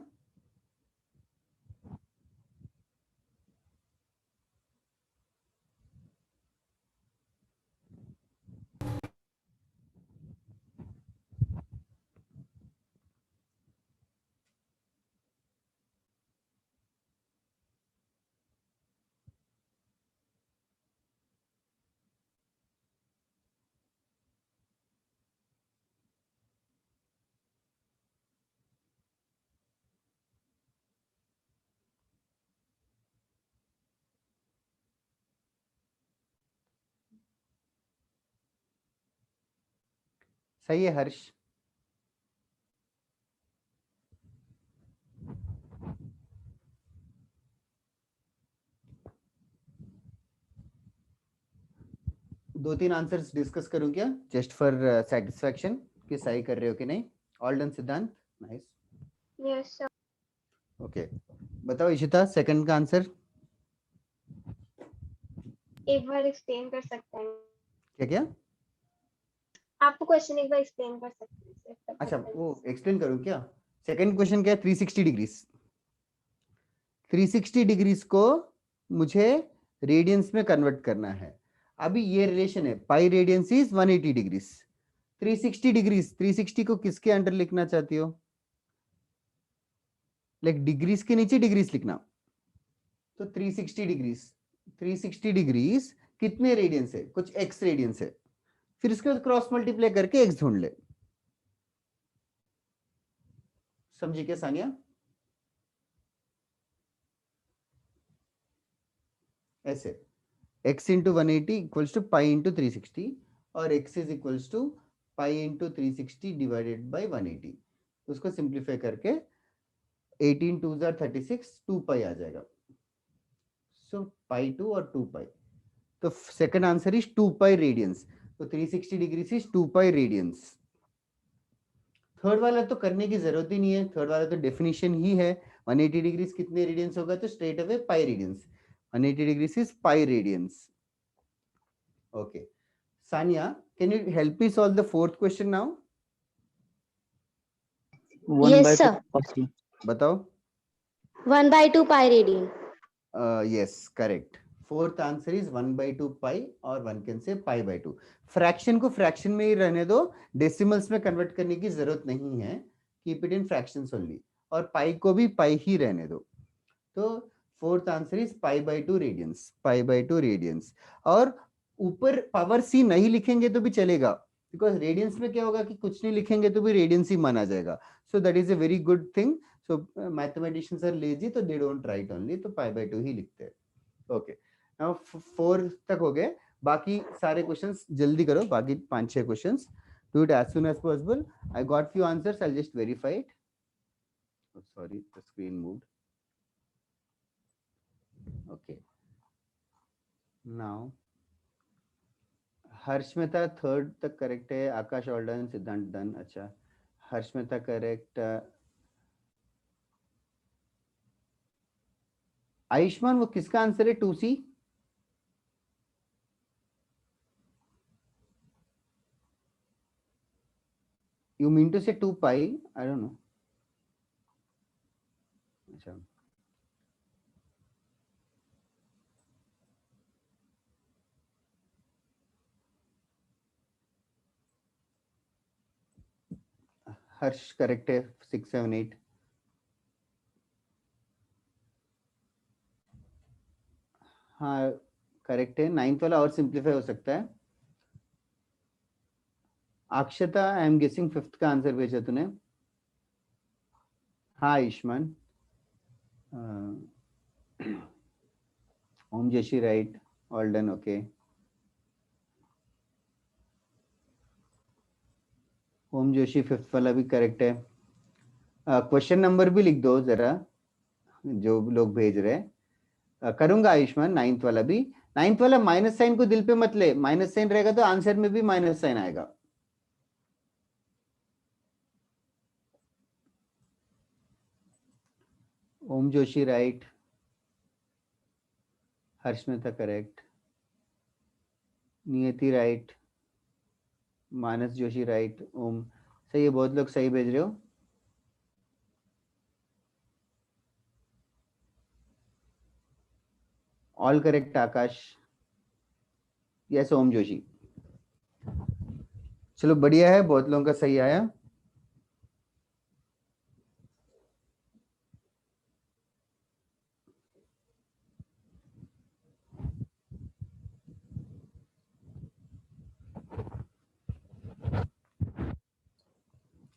सही है हर्ष. दो तीन आंसर्स डिस्कस करूं क्या? जस्ट फॉर सेटिस्फैक्शन कि सही कर रहे हो कि नहीं. ऑल डन सिद्धांत? नाइस. Yes, sir. ओके. बताओ इशिता, सेकंड का आंसर एक बार एक्सप्लेन कर सकते हैं? क्या क्या? आपको क्वेश्चन एक बार एक्सप्लेन कर सकते हैं sir? अच्छा, वो एक्सप्लेन करूं क्या? सेकंड क्वेश्चन क्या है? 360 डिग्रीज. 360 डिग्रीज को मुझे रेडियंस में कन्वर्ट करना है. अभी ये रिलेशन है, पाई रेडियंस इज 180 डिग्रीज. 360 डिग्रीज, 360 को किसके अंडर लिखना चाहती हो? लाइक डिग्रीज के नीचे डिग्रीज लिखना. तो 360 डिग्रीज, 360 डिग्रीज कितने रेडियंस है? कुछ x रेडियंस है. फिर इसके बाद क्रॉस मल्टीप्लाई करके x ढूंढ ले. समझी क्या सानिया? ऐसे x into 180 equals to pi into 360 और x is equals to pi into 360 divided by 180. उसको सिंप्लीफाई करके 18 2 36, 2 पाई आ जाएगा. सो पाई 2 और 2 पाई. तो second answer is 2 pi radiance. तो 360 degree is 2 pi radiance. Third वाला तो करने की जरूरत ही नहीं है, थर्ड वाला तो डेफिनेशन ही है. 180 डिग्री कितने रेडियंस होगा? तो straight away pi radiance. 180 degrees is pi radians. Okay. Sanya, can you help me solve the fourth question now? Yes, sir. बताओ. 1/2 pi radian. Yes, correct. Fourth answer is 1/2 pi or one can say pi by 2. Fraction को फ्रैक्शन में ही रहने दो, डेसिमल्स में कन्वर्ट करने की जरूरत नहीं है. Keep it in fractions only. और पाई को भी पाई ही रहने दो. तो fourth answer is pi by 2 radians, pi by 2 radians. और ऊपर पावर सी नहीं लिखेंगे तो भी चलेगा, बिकॉज रेडियंस में क्या होगा कि कुछ नहीं लिखेंगे तो भी रेडियंस ही माना जाएगा। So that is a very good thing. So mathematicians are lazy, तो दे डोंट राइट ओनली, तो पाई बाई 2 ही लिखते हैं। ओके, नाउ 4 तक हो गए, बाकी सारे क्वेश्चंस जल्दी करो, बाकी 5-6 questions, do it as soon as possible. I got few answers, I'll just verify it. Oh, sorry, the screen moved. Okay, now Harshmeta third तक करेक्ट है, Akash all done, Siddhant done. अच्छा, हर्षमेता करेक्ट। आयुष्मान वो किसका आंसर है? 2C? You mean to say 2 pi? I don't know. अच्छा, हर्ष करेक्ट है, 6, 7, 8। हाँ करेक्ट है, 9th वाला और सिंप्लीफाई हो सकता है। अक्षता, आई एम गेसिंग 5th का आंसर भेजा तूने। हाँ Ayushman, Om Joshi right, all done. Okay, Om Joshi 5th वाला भी करेक्ट है। क्वेश्चन नंबर भी लिख दो जरा, जो लोग भेज रहे हैं। करूंगा आयुष्मान 9th वाला भी। 9th वाला माइनस साइन को दिल पे मत ले, माइनस साइन रहेगा तो आंसर में भी माइनस साइन आएगा। ओम जोशी राइट, हर्षमेता करेक्ट, नियति राइट, मानस जोशी राइट, ओम सही है, बहुत लोग सही भेज रहे हो। ऑल करेक्ट आकाश, यस ओम जोशी। चलो बढ़िया है, बहुत लोगों का सही आया।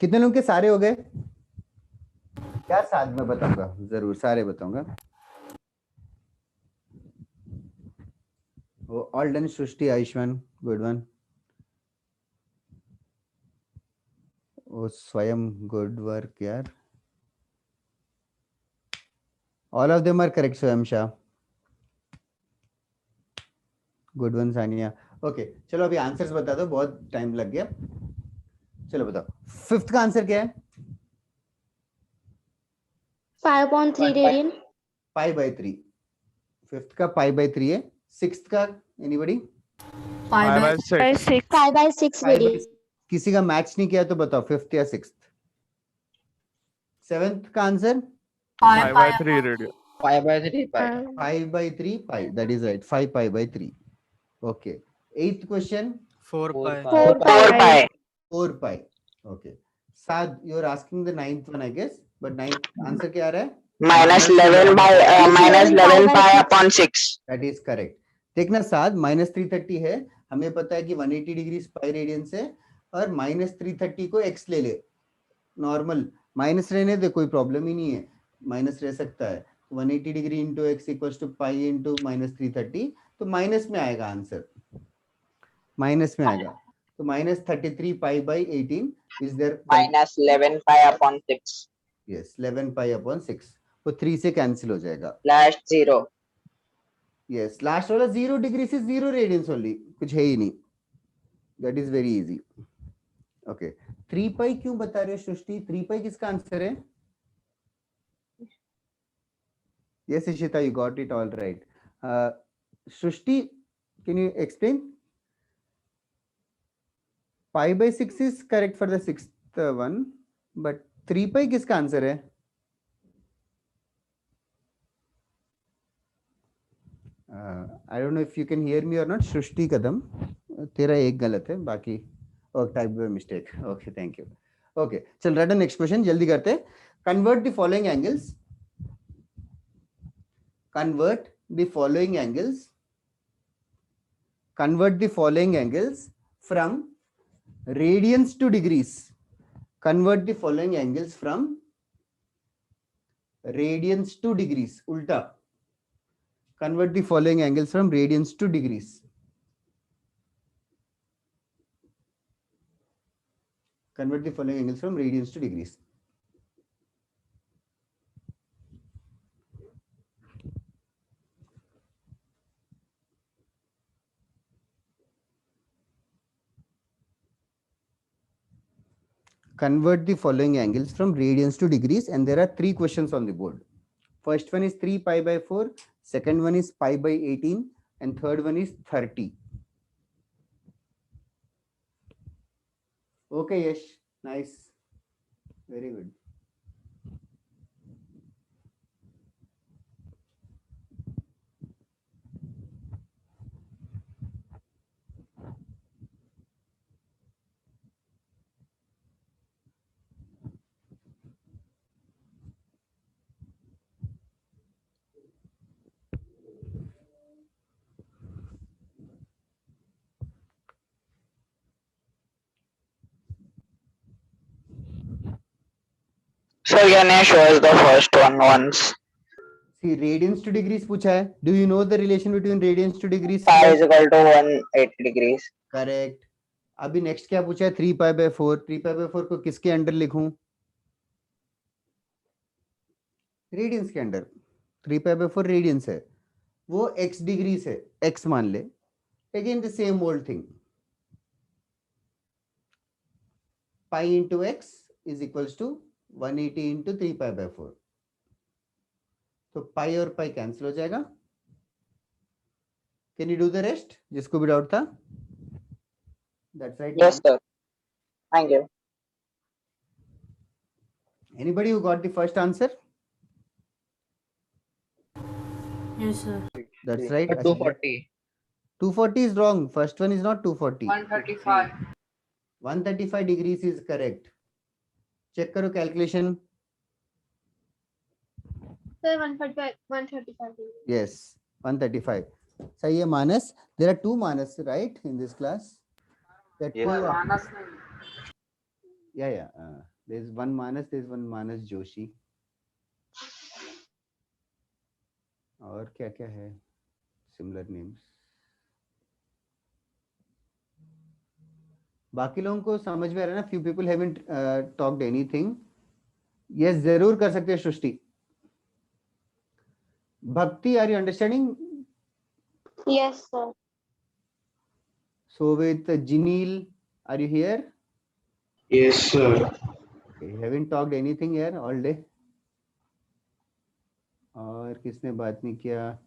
कितने लोग के सारे हो गए? क्या साथ में बताऊंगा, जरूर सारे बताऊंगा। वो all done, Srishti, Ayushman, good one. वो स्वयं, गुड वर्क यार। All of them are correct, Swayam Shah, good one Sania. Okay चलो अभी आंसर्स बता दो, बहुत टाइम लग गया। चलो बताओ 5th का आंसर क्या है? 5/3 रेडियन। Pi by 3। 5th का पाई बाई 3 है। 6th का एनीबॉडी? Pi by 6. 5/6 रेडियन। किसी का मैच नहीं किया तो बताओ 5th या 6th? 7th का आंसर? 5/3 radian. 5/3 pi. 5/3 pi, that is right, 5 pi by 3। Okay, 8th question? 4 pi. 4 pi. 4 pi. Okay, Saad, you are asking the 9th one I guess, but 9th answer क्या आ रहा है? -11 pi upon 6. That is correct. देखना साद, -330 है, हमें पता है कि 180 डिग्री पाई रेडियन से, और -330 को x ले ले, नॉर्मल माइनस रहने दे, कोई प्रॉब्लम ही नहीं है, माइनस रह सकता है। 180 degree into x equal to pi into -330, तो माइनस में आएगा आंसर, माइनस में आएगा। तो -33 pi by 18 is there, -11 pi upon 6. Yes 11 pi upon 6, वो 3 से कैंसिल हो जाएगा। Last 0. यस, लास्ट वाला 0 डिग्री से 0 रेडियंस ओनली, कुछ है ही नहीं, that is very easy. Okay, 3 पाई क्यों बता रहे हो सृष्टि? 3 पाई किसका आंसर है? Yes, Ishita, you got it all right. Srushti, can you explain? Pi by 6 is correct for the 6th one, but 3 pi किसका आंसर है? I don't know if you can hear me or not. सृष्टि कदम, तेरा एक गलत है, बाकी type by mistake. Okay, thank you. Okay, चल रहा नेक्स्ट क्वेश्चन, जल्दी करते हैं। Convert the following angles convert the following angles from radians to degrees. Convert the following angles from radians to degrees. Ulta. Convert the following angles from radians to degrees. Convert the following angles from radians to degrees. Convert the following angles from radians to degrees, and there are 3 questions on the board. First one is 3 pi by 4, second one is pi by 18, and third one is 30. Okay, Yash, nice, very good. So Ganesh was the first one once. See, radians to degrees पूछा है. Do you know the relation between radians to degrees? Pi is equal to 180 degrees. Correct. अभी next क्या पूछा है? 3 pi by 4. 3 pi by 4 को किसके अंडर लिखूं? रेडियंस के अंडर. 3 pi by 4 रेडियंस है, वो x डिग्रीज है, x मान ले. Again the same old thing. Pi into x is equals to 180 into 3 pi by 4. तो पाई और पाई कैंसिल हो जाएगा. Can you do the rest? जिसको भी डाउट था. That's right. Yes, sir. Thank you. Anybody who got the first answer? Yes, sir. That's right. 240. 240 is wrong. First one is not 240. 135. 135 degrees is correct. Check करो calculation. Sir, 135 degrees. Yes, 135. सही है मानस. There are 2 Manas, right, in this class? There are two. Yeah. There's one Manas. There's one Manas Joshi. और क्या क्या है? Similar names. बाकी लोगों को समझ में आ रहा है ना? Few people haven't talked anything. Yes, जरूर कर सकते हैं सृष्टि. Bhakti, are you understanding? Yes, sir. So with Jinil, are you here? Yes, sir. Okay, haven't talked anything here all day. और किसने बात नहीं किया?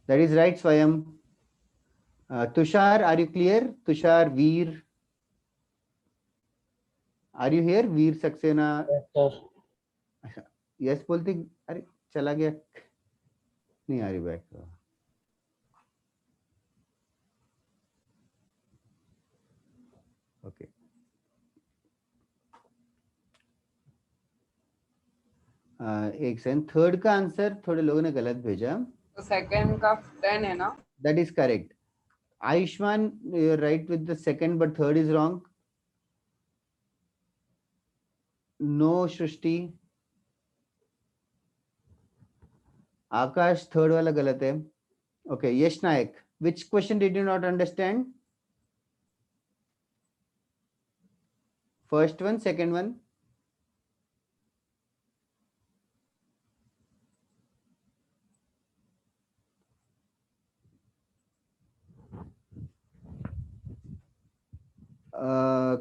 That is right, Swayam. Tushar, are you clear? Tushar, Veer. Are you here? Veer Saxena. Yes, बोलते. अरे चला गया. नहीं आ रही बैक. ओके. एक सेकंड. थर्ड का आंसर थोड़े लोगों ने गलत भेजा. तो सेकंड का 10 है ना? That is correct. Ayushman, you are right with the second, but third is wrong. No, Shrishti. Akash, third वाला गलत है. Okay, Yash Nayak. Which question did you not understand? First one, second one.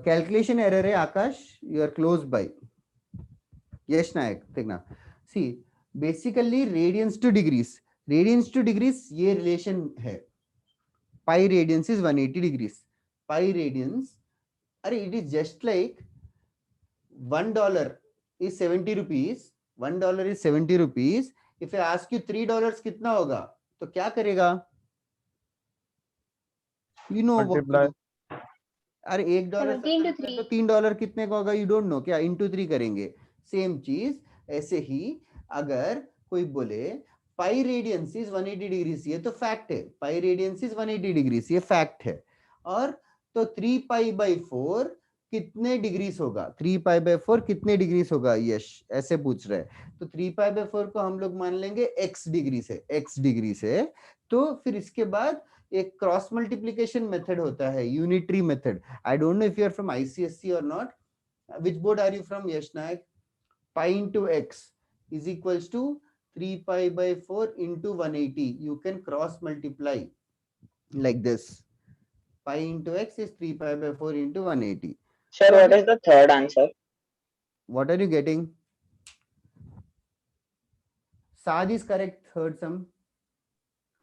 Calculation error है आकाश. You are close by. Yash Nayak, देखना. See, basically radians to degrees. Radians to degrees ये relation है. Pi radians is 180 degrees. Pi radians, अरे it is just like $1 is 70 rupees. $1 is 70 rupees. If I ask you $3 कितना होगा, तो क्या करेगा? You know Multiply. अरे $1 17 तो $3 कितने का होगा? You don't know क्या? into 3 करेंगे. सेम चीज ऐसे ही अगर कोई बोले पाई रेडियंस इज 180 डिग्रीज, ये तो फैक्ट है, पाई रेडियंस इज 180 डिग्रीज, ये फैक्ट है। और तो 3 पाई बाई 4 कितने डिग्रीज होगा, 3 पाई बाई 4 कितने डिग्रीज होगा, यश ऐसे पूछ रहे हैं। तो 3 पाई बाई 4 को हम लोग मान लेंगे x डिग्री से, x डिग्री से। तो फिर इसके बाद एक क्रॉस मल्टीप्लीकेशन मेथड होता है, unitary method. I don't know if you are from ICSC और not, which board are you from, Yash Nayak? Pi into x is equals to 3 pi by 4 into 180. You can cross multiply like this. Pi into x is 3 pi by 4 into 180. Sir, what is the third answer? What are you getting? Saad is correct, third sum.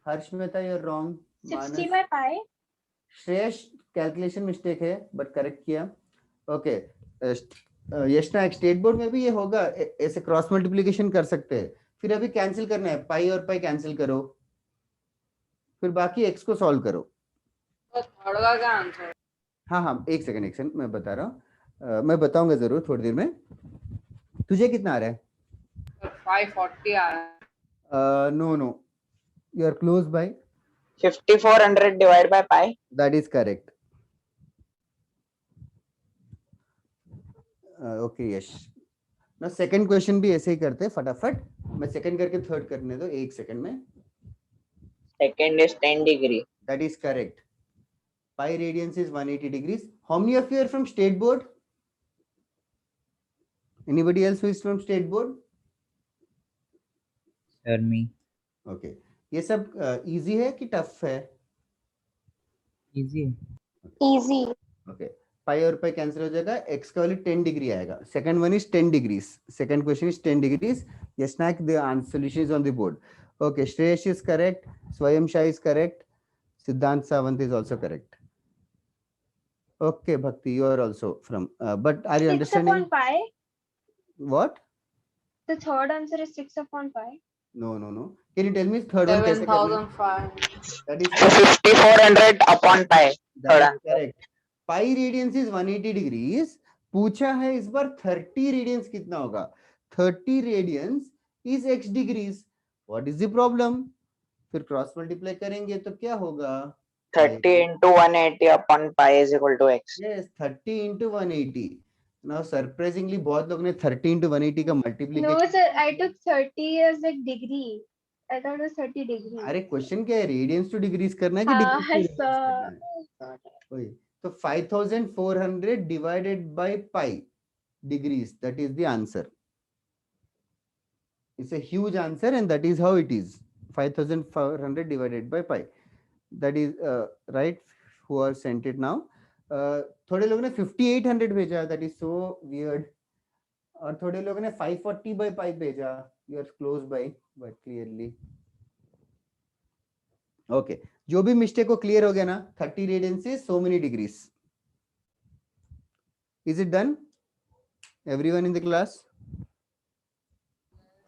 Harsh Mehta, you're wrong. 60 by pi. Shreyash, calculation mistake है, but correct किया. Okay. यश नायक, स्टेट बोर्ड में भी ये होगा, ऐसे क्रॉस मल्टीप्लिकेशन कर सकते हैं। फिर अभी कैंसिल करना है, पाई और पाई कैंसिल करो, फिर बाकी एक्स को सॉल्व करो। तो थर्ड का क्या आंसर है? हाँ, एक सेकंड मैं बता रहा हूँ, मैं बताऊंगा जरूर थोड़ी देर में। तुझे कितना आ रहा है? 540 आ रहा है। No, you are close by. 5400 divided by pi. That is correct. Okay Yash, ना सेकंड क्वेश्चन भी ऐसे ही करते हैं फटाफट। मैं सेकंड करके थर्ड करने दो, एक सेकंड में। Second is 10 degree. That is correct. Pi radians is 180 degrees. How many of you are from state board? Anybody else who is from state board? Sir, me. Okay. ये सब easy है कि tough है? Easy. Easy. Okay. Pi और pi cancel हो जाएगा, x का वैल्यू 10 डिग्री आएगा। Second one is 10 degrees. Second question is 10 degrees. Yes, Nayak, the solution is on the board. Okay, Shreyash is correct. Swayam Shah is correct. Siddhant Sawant is also correct. Okay, Bhakti, you are also from. But are you 6 understanding? upon pi. What? The third answer is 6 upon pi. No. Can you tell me third one कैसे करना है? 7500. That is 5400 upon pi. that is correct. Pi radians is 180 degrees. पूछा है इस बार 30 radians कितना होगा? 30 radians is x degrees. What is the problem? फिर क्रॉस मल्टीप्लाई करेंगे तो क्या होगा? 30 into 180 upon pi is equal to x. Yes, 30 into 180. Now surprisingly बहुत लोग ने 30 into 180 का No, multiplication. sir, I took 30 as like degree. I thought it was 30 degree. अरे क्वेश्चन क्या है, रेडियंस टू डिग्रीज करना है कि हाँ, डिग्रीज टू sir. रेडियंस करना है? वही तो 5400 divided by pi degrees, that is the answer. It's a huge answer and that is how it is. 5400 divided by pi, that is right. Who are sent it now? थोड़े लोगों ने 5800 भेजा, that is so weird. और थोड़े लोगों ने 540 by pi भेजा. You are close by, but clearly. Okay, जो भी मिस्टेक को क्लियर हो गया ना, 30 radiance is so many degrees. Is it done? Everyone in the class?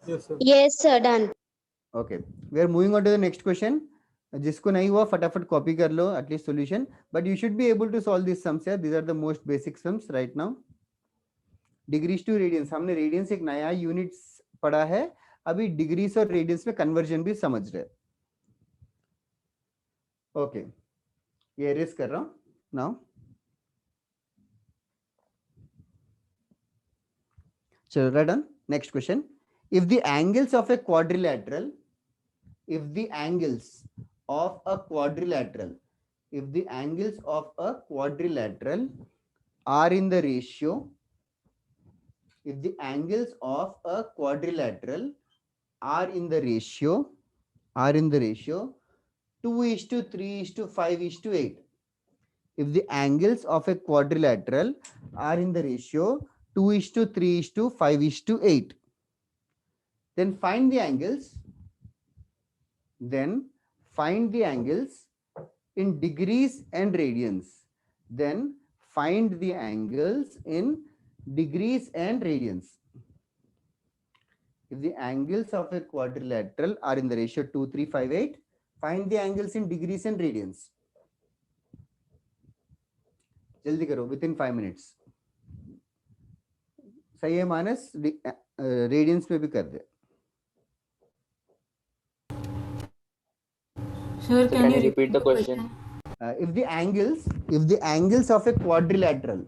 Yes, sir. Done. Okay, we are moving on to the next question. जिसको नहीं हुआ फटाफट कॉपी कर लो at least solution, but you should be able to solve these sums here. These are the most basic sums right now. Degrees to radians, हमने radians एक नया यूनिट्स पढ़ा है, अभी डिग्रीज और रेडियंस में कन्वर्जन भी समझ रहे। ओके, ये एरेज कर रहा हूं नाउ। चलो, right on. Next question, if the angles of A quadrilateral, if the angles of a quadrilateral, if the angles of a quadrilateral are in the ratio, if the angles of a quadrilateral are in the ratio 2:3:5:8, if the angles of a quadrilateral are in the ratio 2:3:5:8, then find the angles in degrees and radians. Then find the angles in degrees and radians. If the angles of a quadrilateral are in the ratio 2:3:5:8, find the angles in degrees and radians. जल्दी करो, within 5 minutes. सही है मानस? रेडियंस में भी कर दे। Sir, Can you repeat the question? If the angles of a quadrilateral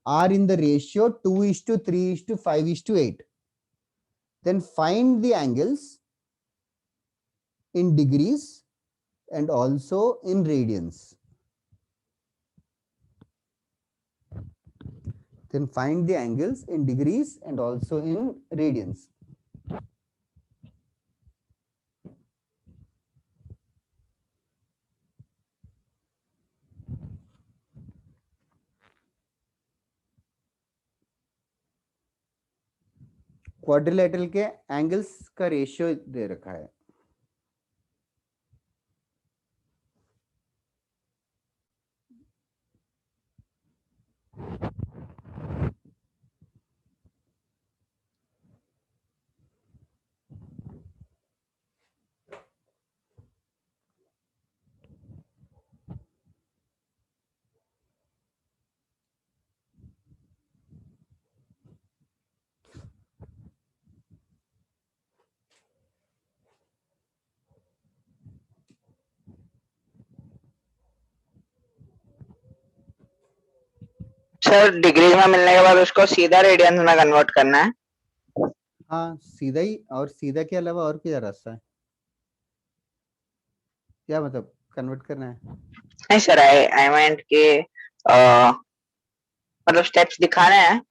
are in the ratio 2:3:5:8, then find the angles in degrees and also in radians. Then find the angles in degrees and also in radians. Quadrilateral के एंगल्स का रेशियो दे रखा है. सर डिग्रीज में मिलने के बाद उसको सीधा रेडियंस में कन्वर्ट करना है. हाँ सीधा ही, और सीधा के अलावा और क्या रास्ता है? क्या मतलब कन्वर्ट करना है? नहीं सर, आई मेंट के मतलब स्टेप्स दिखाने हैं.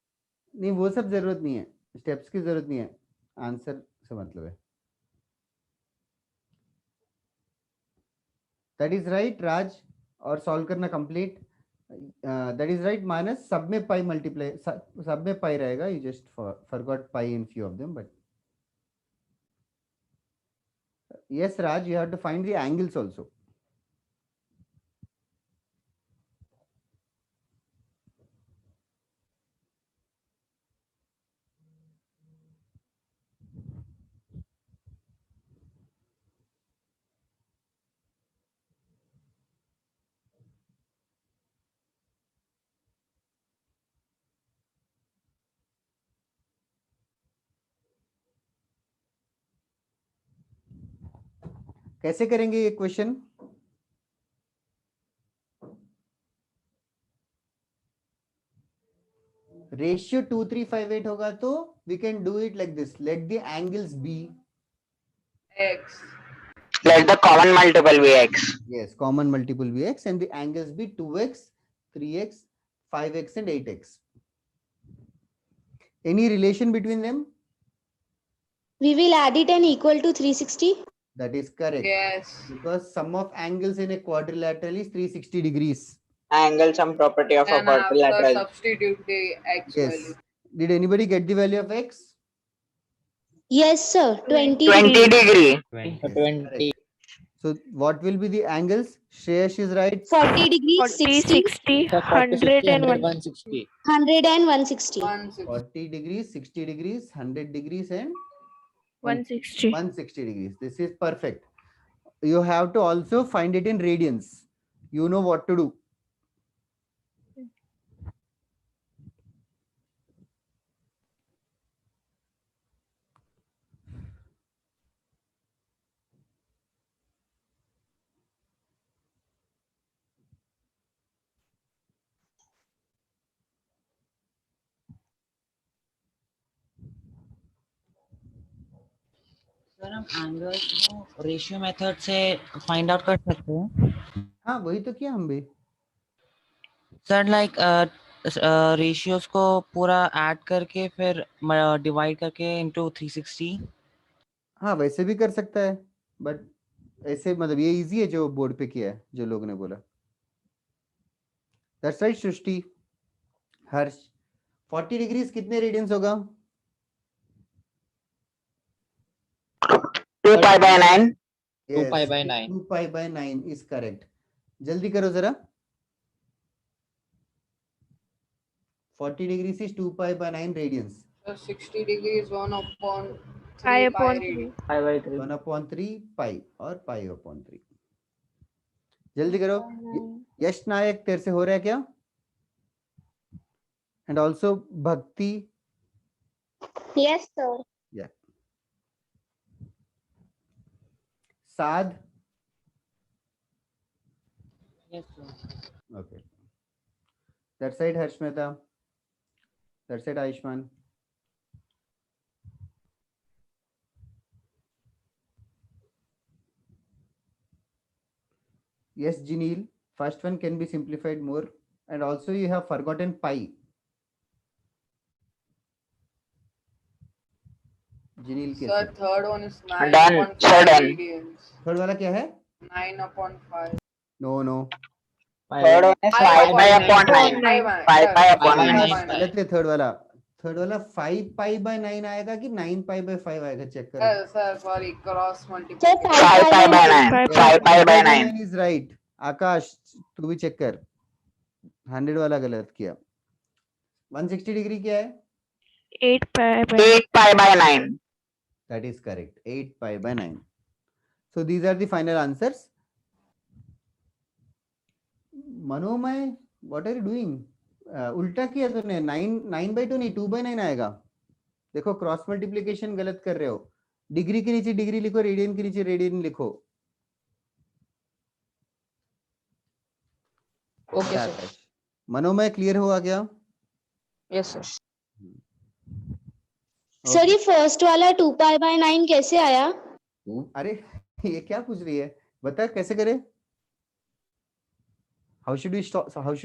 नहीं वो सब जरूरत नहीं है, स्टेप्स की जरूरत नहीं है, आंसर से मतलब है. दैट इज राइट राज, और सॉल्व करना complete. That is right. Minus सब में पाई मल्टीप्लाई, सब में पाई रहेगा. You just forgot pi in few of them, but yes Raj, you have to find the angles also. कैसे करेंगे ये क्वेश्चन? रेशियो 2:3:5:8 होगा तो we can do it like this. Let the angles be X. Let the common multiple be x. yes, common multiple be x, and the angles be 2x, 3x, 5x and 8x. Any relation between them? We will add it and equal to 360. That is correct. Yes. Because sum of angles in a quadrilateral is 360 degrees. Angle sum property of a And after quadrilateral. substitute the X Yes. value. Did anybody get the value of x? Yes, sir. 20 20 degree. degree. 20. So what will be the angles? Shreyash is right. 40 degrees, 40, 60, 60, 100 and 160. 100 and 160. 160. 40 degrees, 60 degrees, 100 degrees and 160. 160 degrees. This is perfect. You have to also find it in radians. You know what to do. Sir हम एंगल्स को रेशियो मेथड से फाइंड आउट कर सकते हैं. हाँ वही तो किया हम भी. सर लाइक रेशियोज को पूरा ऐड करके फिर डिवाइड करके इनटू 360. हाँ वैसे भी कर सकता है, बट ऐसे मतलब ये इजी है जो बोर्ड पे किया है, जो लोगों ने बोला. That's right Srishti. Harsh, 40 degrees कितने रेडियंस होगा? 2 pi by 9. 2 pi by 9. 2 pi by 9 is correct. जल्दी करो जरा. 40 degrees is 2 pi by 9 radians. So 60 degree is 1 upon 3 Pi pi upon radian. 3. Pi by 3. 1 upon 3 pi और pi upon 3. जल्दी करो. यश नायक तेरे से हो रहा है क्या? And also Bhakti. Yes, sir. Yeah. Saad, Yes, sir. Okay. That side Harsh Mehta. That side Ayushman. Yes, Janil. First one can be simplified more. And also you have forgotten pi. Janil Sir, कैसे? third one is 9 Done. upon Sir, 5 done. radians. Third वाला क्या है? 9 upon 5. No, no. Third one is 5 pi upon 9. 5 pi upon 9. गलत है थर्ड वाला. थर्ड वाला 5 pi by 9 आएगा कि 9 pi by 5 आएगा, चेक करो. Sir, sorry, cross multiplication. 5 pi by 9. 5 pi by 9. 9 is right. आकाश तू भी चेक कर. 100 वाला गलत किया. 160 डिग्री क्या है? 8 pi by 8 pi by 9. That is correct. 8 pi by 9. So these are the final answers. Manomay, what are you doing? उल्टा किया तूने. 9 by 2 नहीं, 2 by 9 आएगा. देखो क्रॉस मल्टीप्लिकेशन गलत कर रहे हो. डिग्री के नीचे डिग्री लिखो, रेडियन के नीचे रेडियन लिखो. Okay, sir. मनोमय क्लियर हुआ क्या? Yes, sir. सर ये फर्स्ट वाला 2 पाई बाय 9 कैसे आया? अरे ये क्या पूछ रही है? बता कैसे करें? How should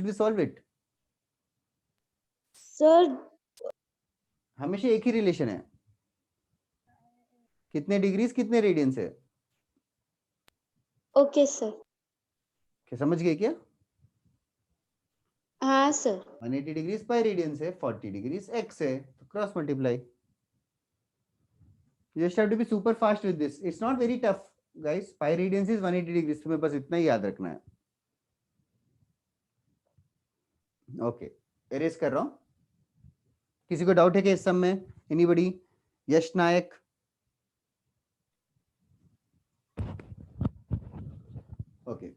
we solve it? Sir हमेशा एक ही रिलेशन है. कितने डिग्रीज कितने रेडियंस है? Okay sir. क्या समझ गए क्या? हाँ सर. 180 डिग्रीज पाई रेडियंस है, 40 डिग्रीज एक्स है, तो cross multiply. You just have to be super fast with this. It's not very tough, guys. Pi radians is 180 degrees. तुम्हें बस इतना ही याद रखना है. Okay, erase कर रहा हूँ. किसी को डाउट है कि इस सम में? Anybody? यश नायक. Okay.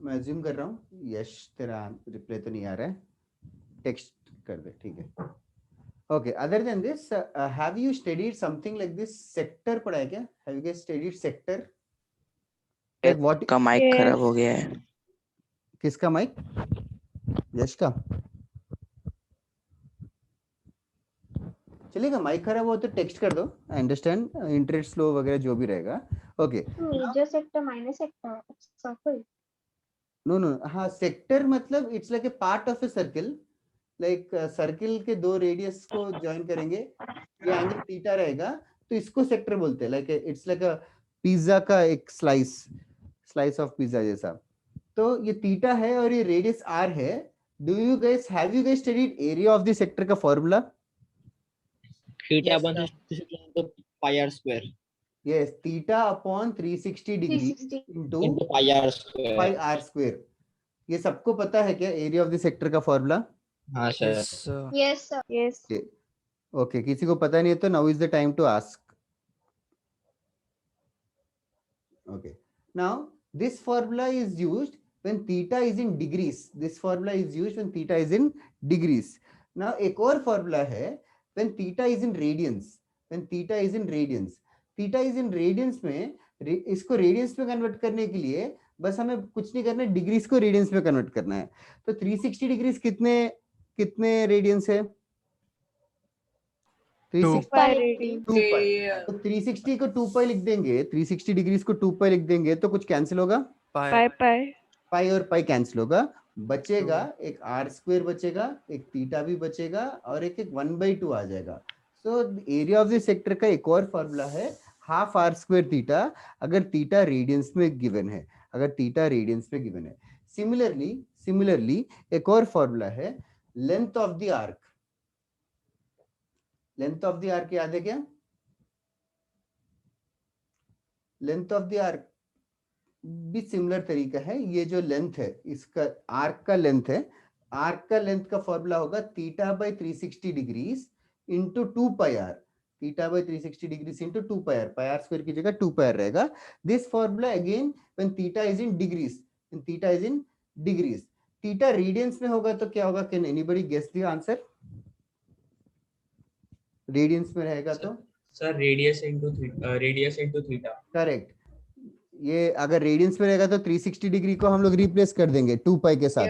मैं अज्यूम कर रहा हूँ यश तेरा रिप्लाई तो नहीं आ रहा है. टेक्स्ट कर दे, ठीक है. Okay, other than this, have you studied something like this? Sector पढ़ा है क्या? Have you guys studied sector? Like what? का माइक खराब हो गया है. किसका माइक? यश का. चलेगा, माइक खराब हो तो टेक्स्ट कर दो. I understand. इंटरनेट स्लो वगैरह जो भी रहेगा. Okay. Major sector, minor sector, circle. No, no. हाँ, sector मतलब it's like a part of a circle. Like circle के दो रेडियस को ज्वाइन करेंगे, ये एंगल थीटा रहेगा, तो इसको सेक्टर बोलते हैं. Like it's like a pizza का एक स्लाइस ऑफ पिज्जा जैसा. तो ये थीटा है और ये रेडियस आर है. Have you guys studied area of the sector का formula? Theta upon 360 pi are square. Yes, theta upon 360 degree into pi are square. ये सबको पता है क्या एरिया ऑफ द सेक्टर का फॉर्मूला? हाँ सर. Yes sir. yes. ओके, किसी को पता नहीं है तो now is the time to ask. Okay, now this formula is used when theta is in degrees. This formula is used when theta is in degrees. Now एक और formula है when theta is in radians. When theta is in radians. Theta is in radians में इसको रेडियंस में कन्वर्ट करने के लिए बस हमें कुछ नहीं करना है, डिग्रीज को रेडियंस में कन्वर्ट करना है. तो 360 डिग्रीज कितने रेडियंस है? 360 pi radian. 2 पाई. तो 360 को 2 पाई लिख देंगे, 360 डिग्रीज को 2 पाई लिख देंगे तो कुछ कैंसिल होगा. pi pi. पाई और पाई कैंसिल होगा, बचेगा एक आर स्क्वायर बचेगा, एक थीटा भी बचेगा और एक 1/2 आ जाएगा. So area of the sector का एक और फॉर्मूला है हाफ आर स्क्वायर थीटा, अगर थीटा रेडियंस में गिवन है. सिमिलरली एक और फॉर्मूला है length of the arc. Length of the arc याद है क्या? लेंथ ऑफ द आर्क भी सिमिलर तरीका है. ये जो लेंथ है इसका आर्क का लेंथ है, आर्क का लेंथ का फॉर्मूला होगा theta by 360 degrees into 2 pi R. Theta by 360 degrees into 2 pi R. Pi are square की जगह 2 पाई आर रहेगा. This formula again when theta is in degrees. When theta is in degrees, theta radians में होगा तो क्या होगा? Can anybody guess the answer? Radians में रहेगा तो sir radius into theta. Correct. ये अगर रेडियंस में रहेगा तो 360 डिग्री को हम लोग रिप्लेस कर देंगे 2 पाई के साथ,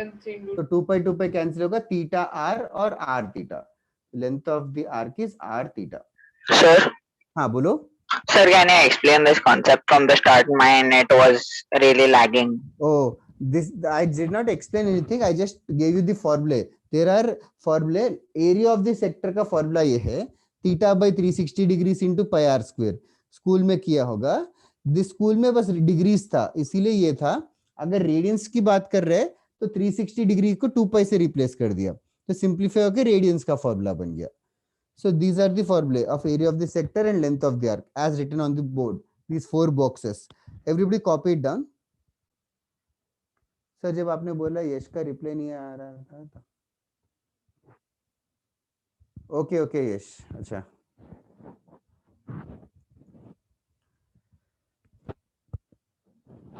तो 2 पाई कैंसिल होगा, थीटा आर और R theta, length of the arc is R theta. Sir, हाँ बोलो। sir, can I explain this concept from the start? My net was really lagging. Oh, this I did not explain anything. I just gave you the formula. There are formula. Area of the sector का formula ये है theta by 360 degrees into pi r square. School में किया होगा। दिस स्कूल में बस डिग्रीज था, इसीलिए ये था। अगर रेडियंस की बात कर रहे तो 360 डिग्री को 2 पाई से रिप्लेस कर दिया, तो सिंप्लीफाई होकर रेडियंस का फॉर्मूला बन गया। So these are the formulae of area of the sector and length of the arc as written on the board. These 4 boxes. Everybody copy it down. Sir जब आपने बोला यश का रिप्लाई नहीं आ रहा था तो ओके ओके यश, अच्छा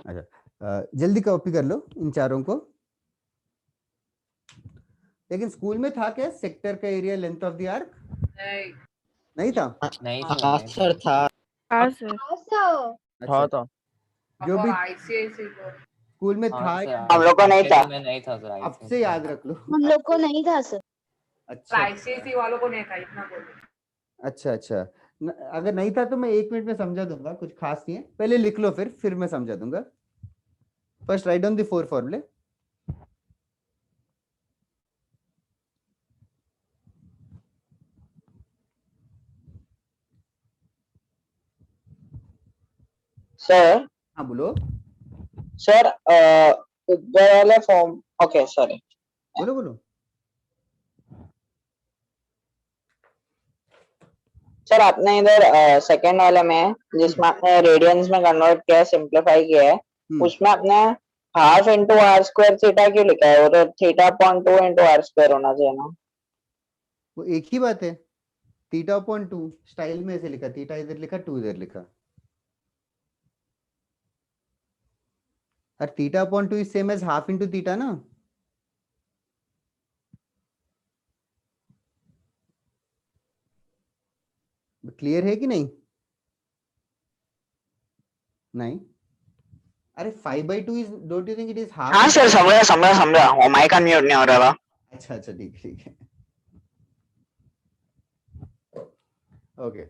अच्छा, जल्दी कॉपी कर लो इन चारों को। लेकिन स्कूल में था क्या सेक्टर का area length of the arc? नहीं था। नहीं हाँ सर था। हाँ सर। अच्छा था जो भी ICICI को स्कूल में था हम लोग को नहीं था। नहीं था सर, अब से याद रख लो। हम लोग को नहीं था सर। अच्छा ICICI वालों को नहीं था, इतना बोल। अच्छा अच्छा, अगर नहीं था तो मैं 1 मिनट में समझा दूंगा, कुछ खास नहीं है। पहले लिख लो फिर मैं समझा दूंगा। फर्स्ट राइट डाउन द 4 फॉर्मूले। Sir, हाँ बोलो sir, ऊपर वाले फॉर्म, okay, sorry. बोलो बोलो। सर आपने इधर सेकंड वाले में जिसमें आपने रेडियंस में कन्वर्ट किया, सिंप्लीफाई किया है, उसमें आपने half into R square theta क्यों लिखा है? वो तो theta upon 2 into R square होना चाहिए ना। वो एक ही बात है, थीटा अपॉन 2 स्टाइल में ऐसे लिखा, थीटा इधर लिखा 2 इधर लिखा। और theta upon 2 is same as half into theta ना। क्लियर है कि नहीं? नहीं, अरे 5/2 is, don't you think it is half? हाँ सर समझा, वो माइक अनम्यूट नहीं हो रहा था। अच्छा अच्छा ठीक है ओके।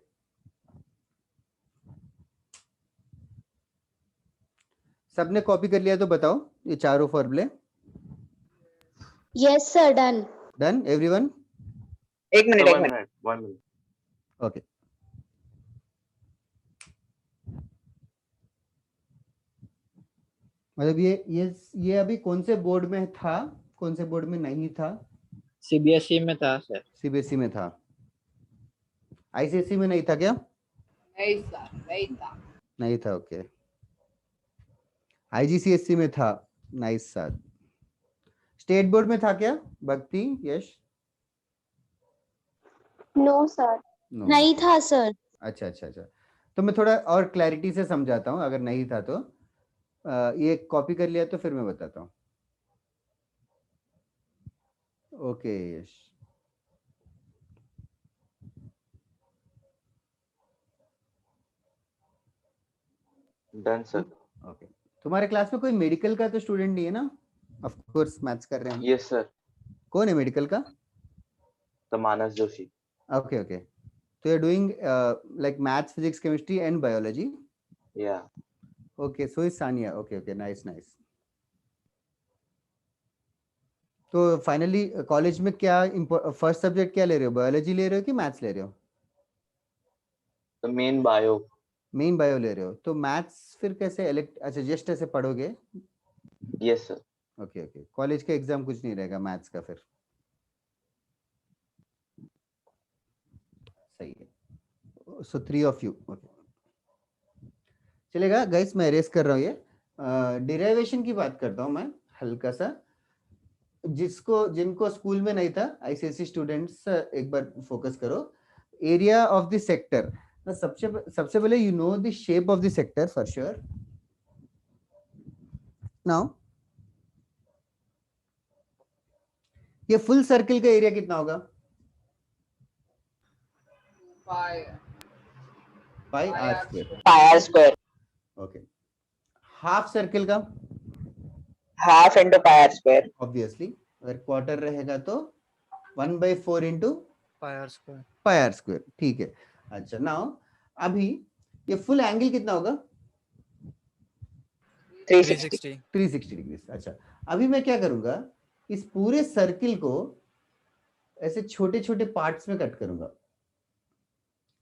सबने कॉपी कर लिया तो बताओ ये चारों फॉर्मूले। Yes sir, done everyone. एक मिनट। ओके मतलब ये अभी कौन से बोर्ड में था, कौन से बोर्ड में नहीं था? CBSE में था सर। सीबीएसई में था। आईसीएसई में नहीं था क्या? नहीं सर, नहीं था। नहीं था, ओके। आईजीसीएसई में था, नाइस सर। स्टेट बोर्ड में था क्या भक्ति, यश? नो सर, नहीं था सर। अच्छा अच्छा अच्छा, तो मैं थोड़ा और क्लैरिटी से समझाता हूँ। अगर नहीं था तो ये कॉपी कर लिया तो फिर मैं बताता हूँ। ओके यश, डन सर। ओके। तुम्हारे क्लास में कोई मेडिकल का तो स्टूडेंट नहीं है ना? ऑफ कोर्स मैथ्स कर रहे हैं। Yes sir. कौन है मेडिकल का? तो मानस जोशी। ओके ओके, तो you are doing like maths, physics, chemistry and biology? या okay, so is Sania. Okay okay, nice nice. तो फाइनली कॉलेज में क्या फर्स्ट सब्जेक्ट क्या ले रहे हो? बायोलॉजी ले रहे हो कि मैथ्स ले रहे हो? तो मेन बायो। मेन बायो ले रहे हो, तो मैथ्स फिर कैसे अच्छा जस्ट ऐसे पढ़ोगे? Yes sir. Okay okay, college का एग्जाम कुछ नहीं रहेगा मैथ्स का फिर? सही है। सो 3 ऑफ यू, ओके चलेगा गाइस। मैं रेस कर रहा हूँ ये डिराइवेशन की बात करता हूँ मैं हल्का सा। जिनको स्कूल में नहीं था, आईसीएसई स्टूडेंट्स एक बार फोकस करो। एरिया ऑफ द सेक्टर, सबसे पहले you know the shape of the sector for sure. Now ये फुल सर्किल का एरिया कितना होगा? Pi are square. Pi are square. Okay, half circle का half into pi r square. Obviously अगर क्वार्टर रहेगा तो 1/4 into pi r square. Pi are square, ठीक है। अच्छा नाउ अभी ये फुल एंगल कितना होगा? 360. 360 डिग्री। अच्छा अभी मैं क्या करूंगा, इस पूरे सर्किल को ऐसे छोटे छोटे पार्ट्स में कट करूंगा,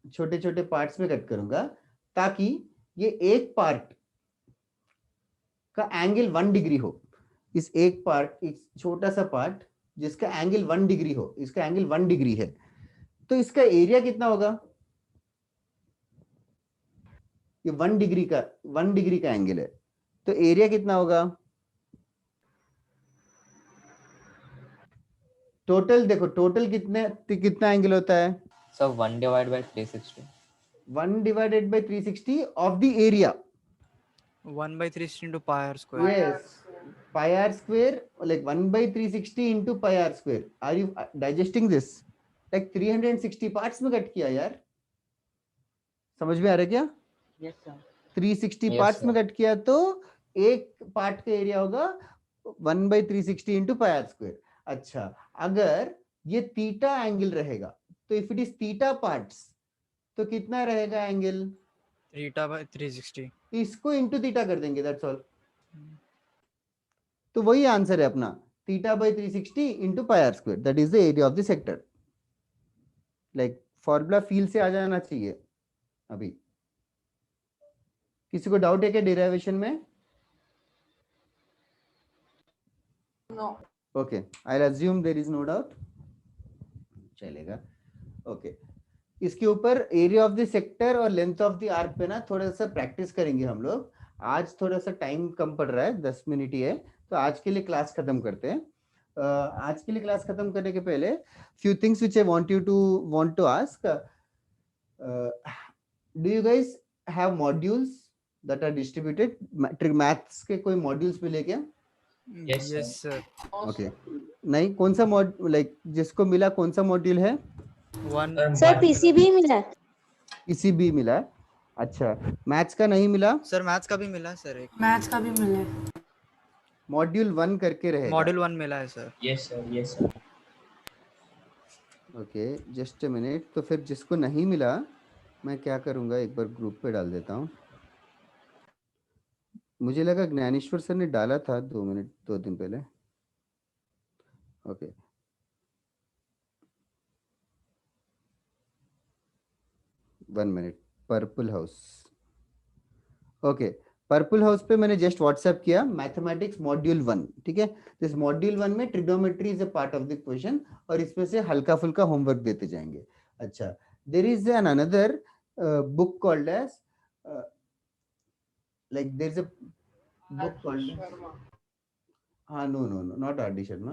छोटे छोटे पार्ट्स में कट करूंगा, ताकि ये एक पार्ट का एंगल 1 डिग्री हो। इस एक पार्ट, एक छोटा सा पार्ट जिसका एंगल 1 डिग्री हो, इसका एंगल 1 डिग्री है, तो इसका एरिया कितना होगा? ये 1 डिग्री का एंगल है, तो एरिया कितना होगा? टोटल देखो, टोटल कितना एंगल होता है? So 1 divided by 360. 1 divided by 360 of the area. 1/360 into pi r square. Yes, pi r square, like 1/360 into pi r square. Are you digesting this? Like 360 parts में कट किया यार, समझ में आ रहा है क्या? Yes, sir. 360 Yes, पार्ट्स में sir. कट किया तो एक पार्ट का एरिया होगा 1/360 into pi r square. अच्छा अगर ये थीटा एंगल रहेगा तो if it is theta parts तो कितना रहेगा एंगल? Theta by 360. इसको इंटू थीटा कर देंगे, दैट्स ऑल। तो वही आंसर है अपना, theta by 360 into pi are square, that is the area of the sector. Like formula feel से आ जाना चाहिए। अभी किसी को डाउट है क्या डेरिवेशन में? No. Okay, I assume there is no doubt, चलेगा। ओके इसके ऊपर एरिया ऑफ द सेक्टर और लेंथ ऑफ द आर्क पे ना थोड़ा सा प्रैक्टिस करेंगे हम लोग। आज थोड़ा सा टाइम कम पड़ रहा है, 10 मिनट ही है, तो आज के लिए क्लास खत्म करते हैं। आज के लिए क्लास खत्म करने के पहले few things which I want to ask, do you guys have modules that are distributed? Maths के कोई मॉड्यूल्स मिले क्या? Yes, sir. ओके नहीं, कौन सा लाइक जिसको मिला कौन सा मॉड्यूल है? One. सर पीसीबी मिला है। पीसीबी मिला है। अच्छा मैथ्स का नहीं मिला? सर मैथ्स का भी मिला है सर, एक मैथ्स का भी मिला है। मॉड्यूल 1 करके रहेगा। मॉड्यूल 1 मिला है sir. Yes, sir. Yes, sir. Okay just a minute, तो फिर जिसको नहीं मिला मैं क्या करूंगा, एक बार ग्रुप पे डाल देता हूँ। मुझे लगा ज्ञानेश्वर सर ने डाला था 2 दिन पहले। Okay one minute, purple house. Okay purple house पे मैंने जस्ट व्हाट्सएप किया मैथमेटिक्स मॉड्यूल 1, ठीक है। इस मॉड्यूल 1 में trigonometry is a part of the question और इसमें से हल्का फुल्का होमवर्क देते जाएंगे। अच्छा there is an another book called as like there's a book called no not R.D. Sharma.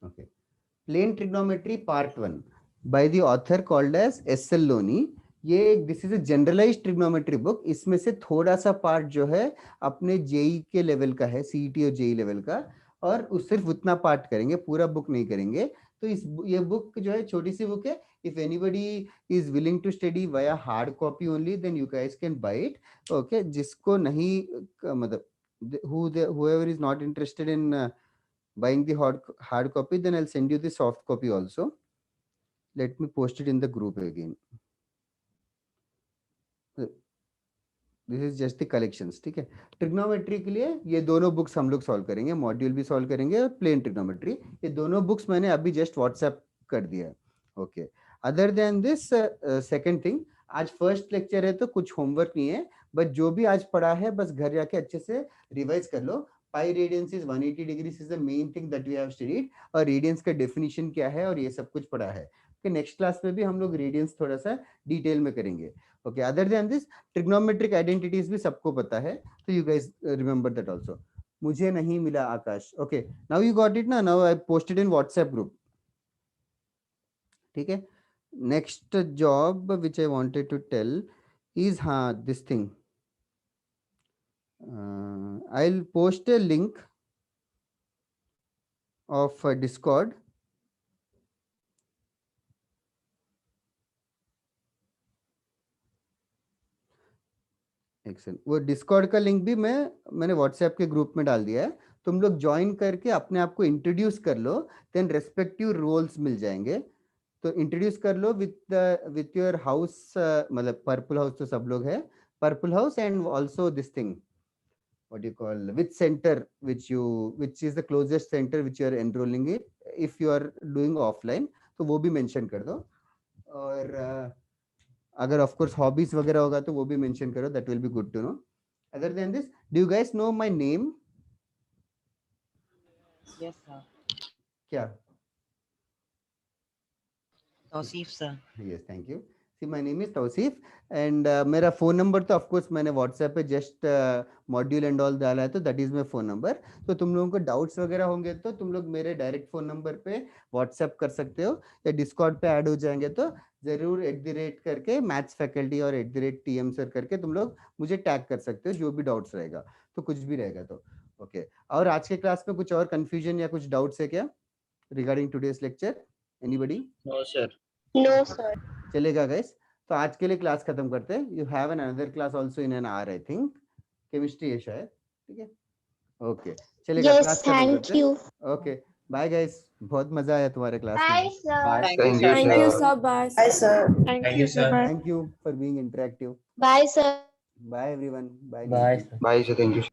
Okay, plane trigonometry part 1 by the author called as S.L. Loni. ये this is a generalized trigonometry book. इसमें से थोड़ा सा पार्ट जो है अपने जेई के लेवल का है, सीईटी और जेई लेवल का, और उस सिर्फ उतना पार्ट करेंगे, पूरा बुक नहीं करेंगे। तो ये बुक जो है छोटी सी बुक है। If anybody is willing to study via hard copy only then you guys can buy it. Okay जिसको नहीं मतलब whoever is not interested in buying the hard copy, then I'll send you the soft copy also. Let me post it in the group again. This is just the collections, ठीक है। ट्रिग्नोमेट्री के लिए ये दोनों बुक्स हम लोग सॉल्व करेंगे, मॉड्यूल भी सॉल्व करेंगे और प्लेन ट्रिग्नोमेट्री, ये दोनों बुक्स मैंने अभी जस्ट व्हाट्सएप कर दिया है। Okay other than this second thing, आज फर्स्ट लेक्चर है तो कुछ होमवर्क नहीं है, बट जो भी आज पढ़ा है बस घर जाके अच्छे से रिवाइज कर लो। Pi radians is 180 degrees is the main thing that we have studied, और रेडियंस का डेफिनेशन क्या है और ये सब कुछ पढ़ा है। कि नेक्स्ट क्लास में भी हम लोग रेडियंस थोड़ा सा डिटेल में करेंगे। Okay other than this trigonometric identities भी सबको पता है, तो you guys remember that also. मुझे नहीं मिला Akash. Okay now you got it ना, now I posted in WhatsApp group, ठीक है। Next job which I wanted to tell is this thing, I will post a link of Discord excellent. वो डिस्कॉर्ड का लिंक भी मैंने व्हाट्सएप के ग्रुप में डाल दिया है, तुम लोग ज्वाइन करके अपने आप को इंट्रोड्यूस कर लो, देन रेस्पेक्टिव रोल्स मिल जाएंगे। तो इंट्रोड्यूस कर लो विथ योर हाउस, मतलब पर्पल हाउस तो सब लोग है, purple house, and also this thing what you call which center which is the closest center which you are enrolling it, if you are doing offline तो वो भी मेंशन कर दो। और अगर ऑफ कोर्स हॉबीज वगैरह होगा तो वो भी मेंशन करो, that will be good to know. Other than this, do you guys know my name? Yes, sir. क्या? Tausif, sir. Yes, thank you. See, my name is Tausif and मेरा फोन नंबर तो ऑफ कोर्स मैंने व्हाट्सएप पे जस्ट मॉड्यूल एंड ऑल डाला है, तो that is my phone number. तो तुम लोगों को डाउट्स वगैरह होंगे तो तुम लोग मेरे डायरेक्ट फोन नंबर पे व्हाट्सएप कर सकते हो, या डिस्कॉर्ड पे ऐड हो जाएंगे तो जरूर @ करके मैथ्स फैकल्टी और @TM सर करके तुम लोग मुझे टैग कर सकते हो, जो भी डाउट्स रहेगा, तो कुछ भी रहेगा तो ओके। और आज के क्लास में कुछ और कंफ्यूजन या कुछ डाउट्स है क्या regarding today's lecture? Anybody? No sir. No, sir. चलेगा गाइस, तो आज के लिए क्लास खत्म करते हैं। You have an another class also in an hour, I think chemistry है शायद, ठीक है? ओके चलेगा, Yes, क्लास खत्म thank करते हैं। you. ओके बाय गाइस, बहुत मजा आया तुम्हारे क्लास Bye, में। sir. Thank you, sir. Bye. Hi, sir. Thank you, sir. Thank you for being interactive. Bye, sir. Bye everyone, bye. Bye. Bye, sir. Thank you.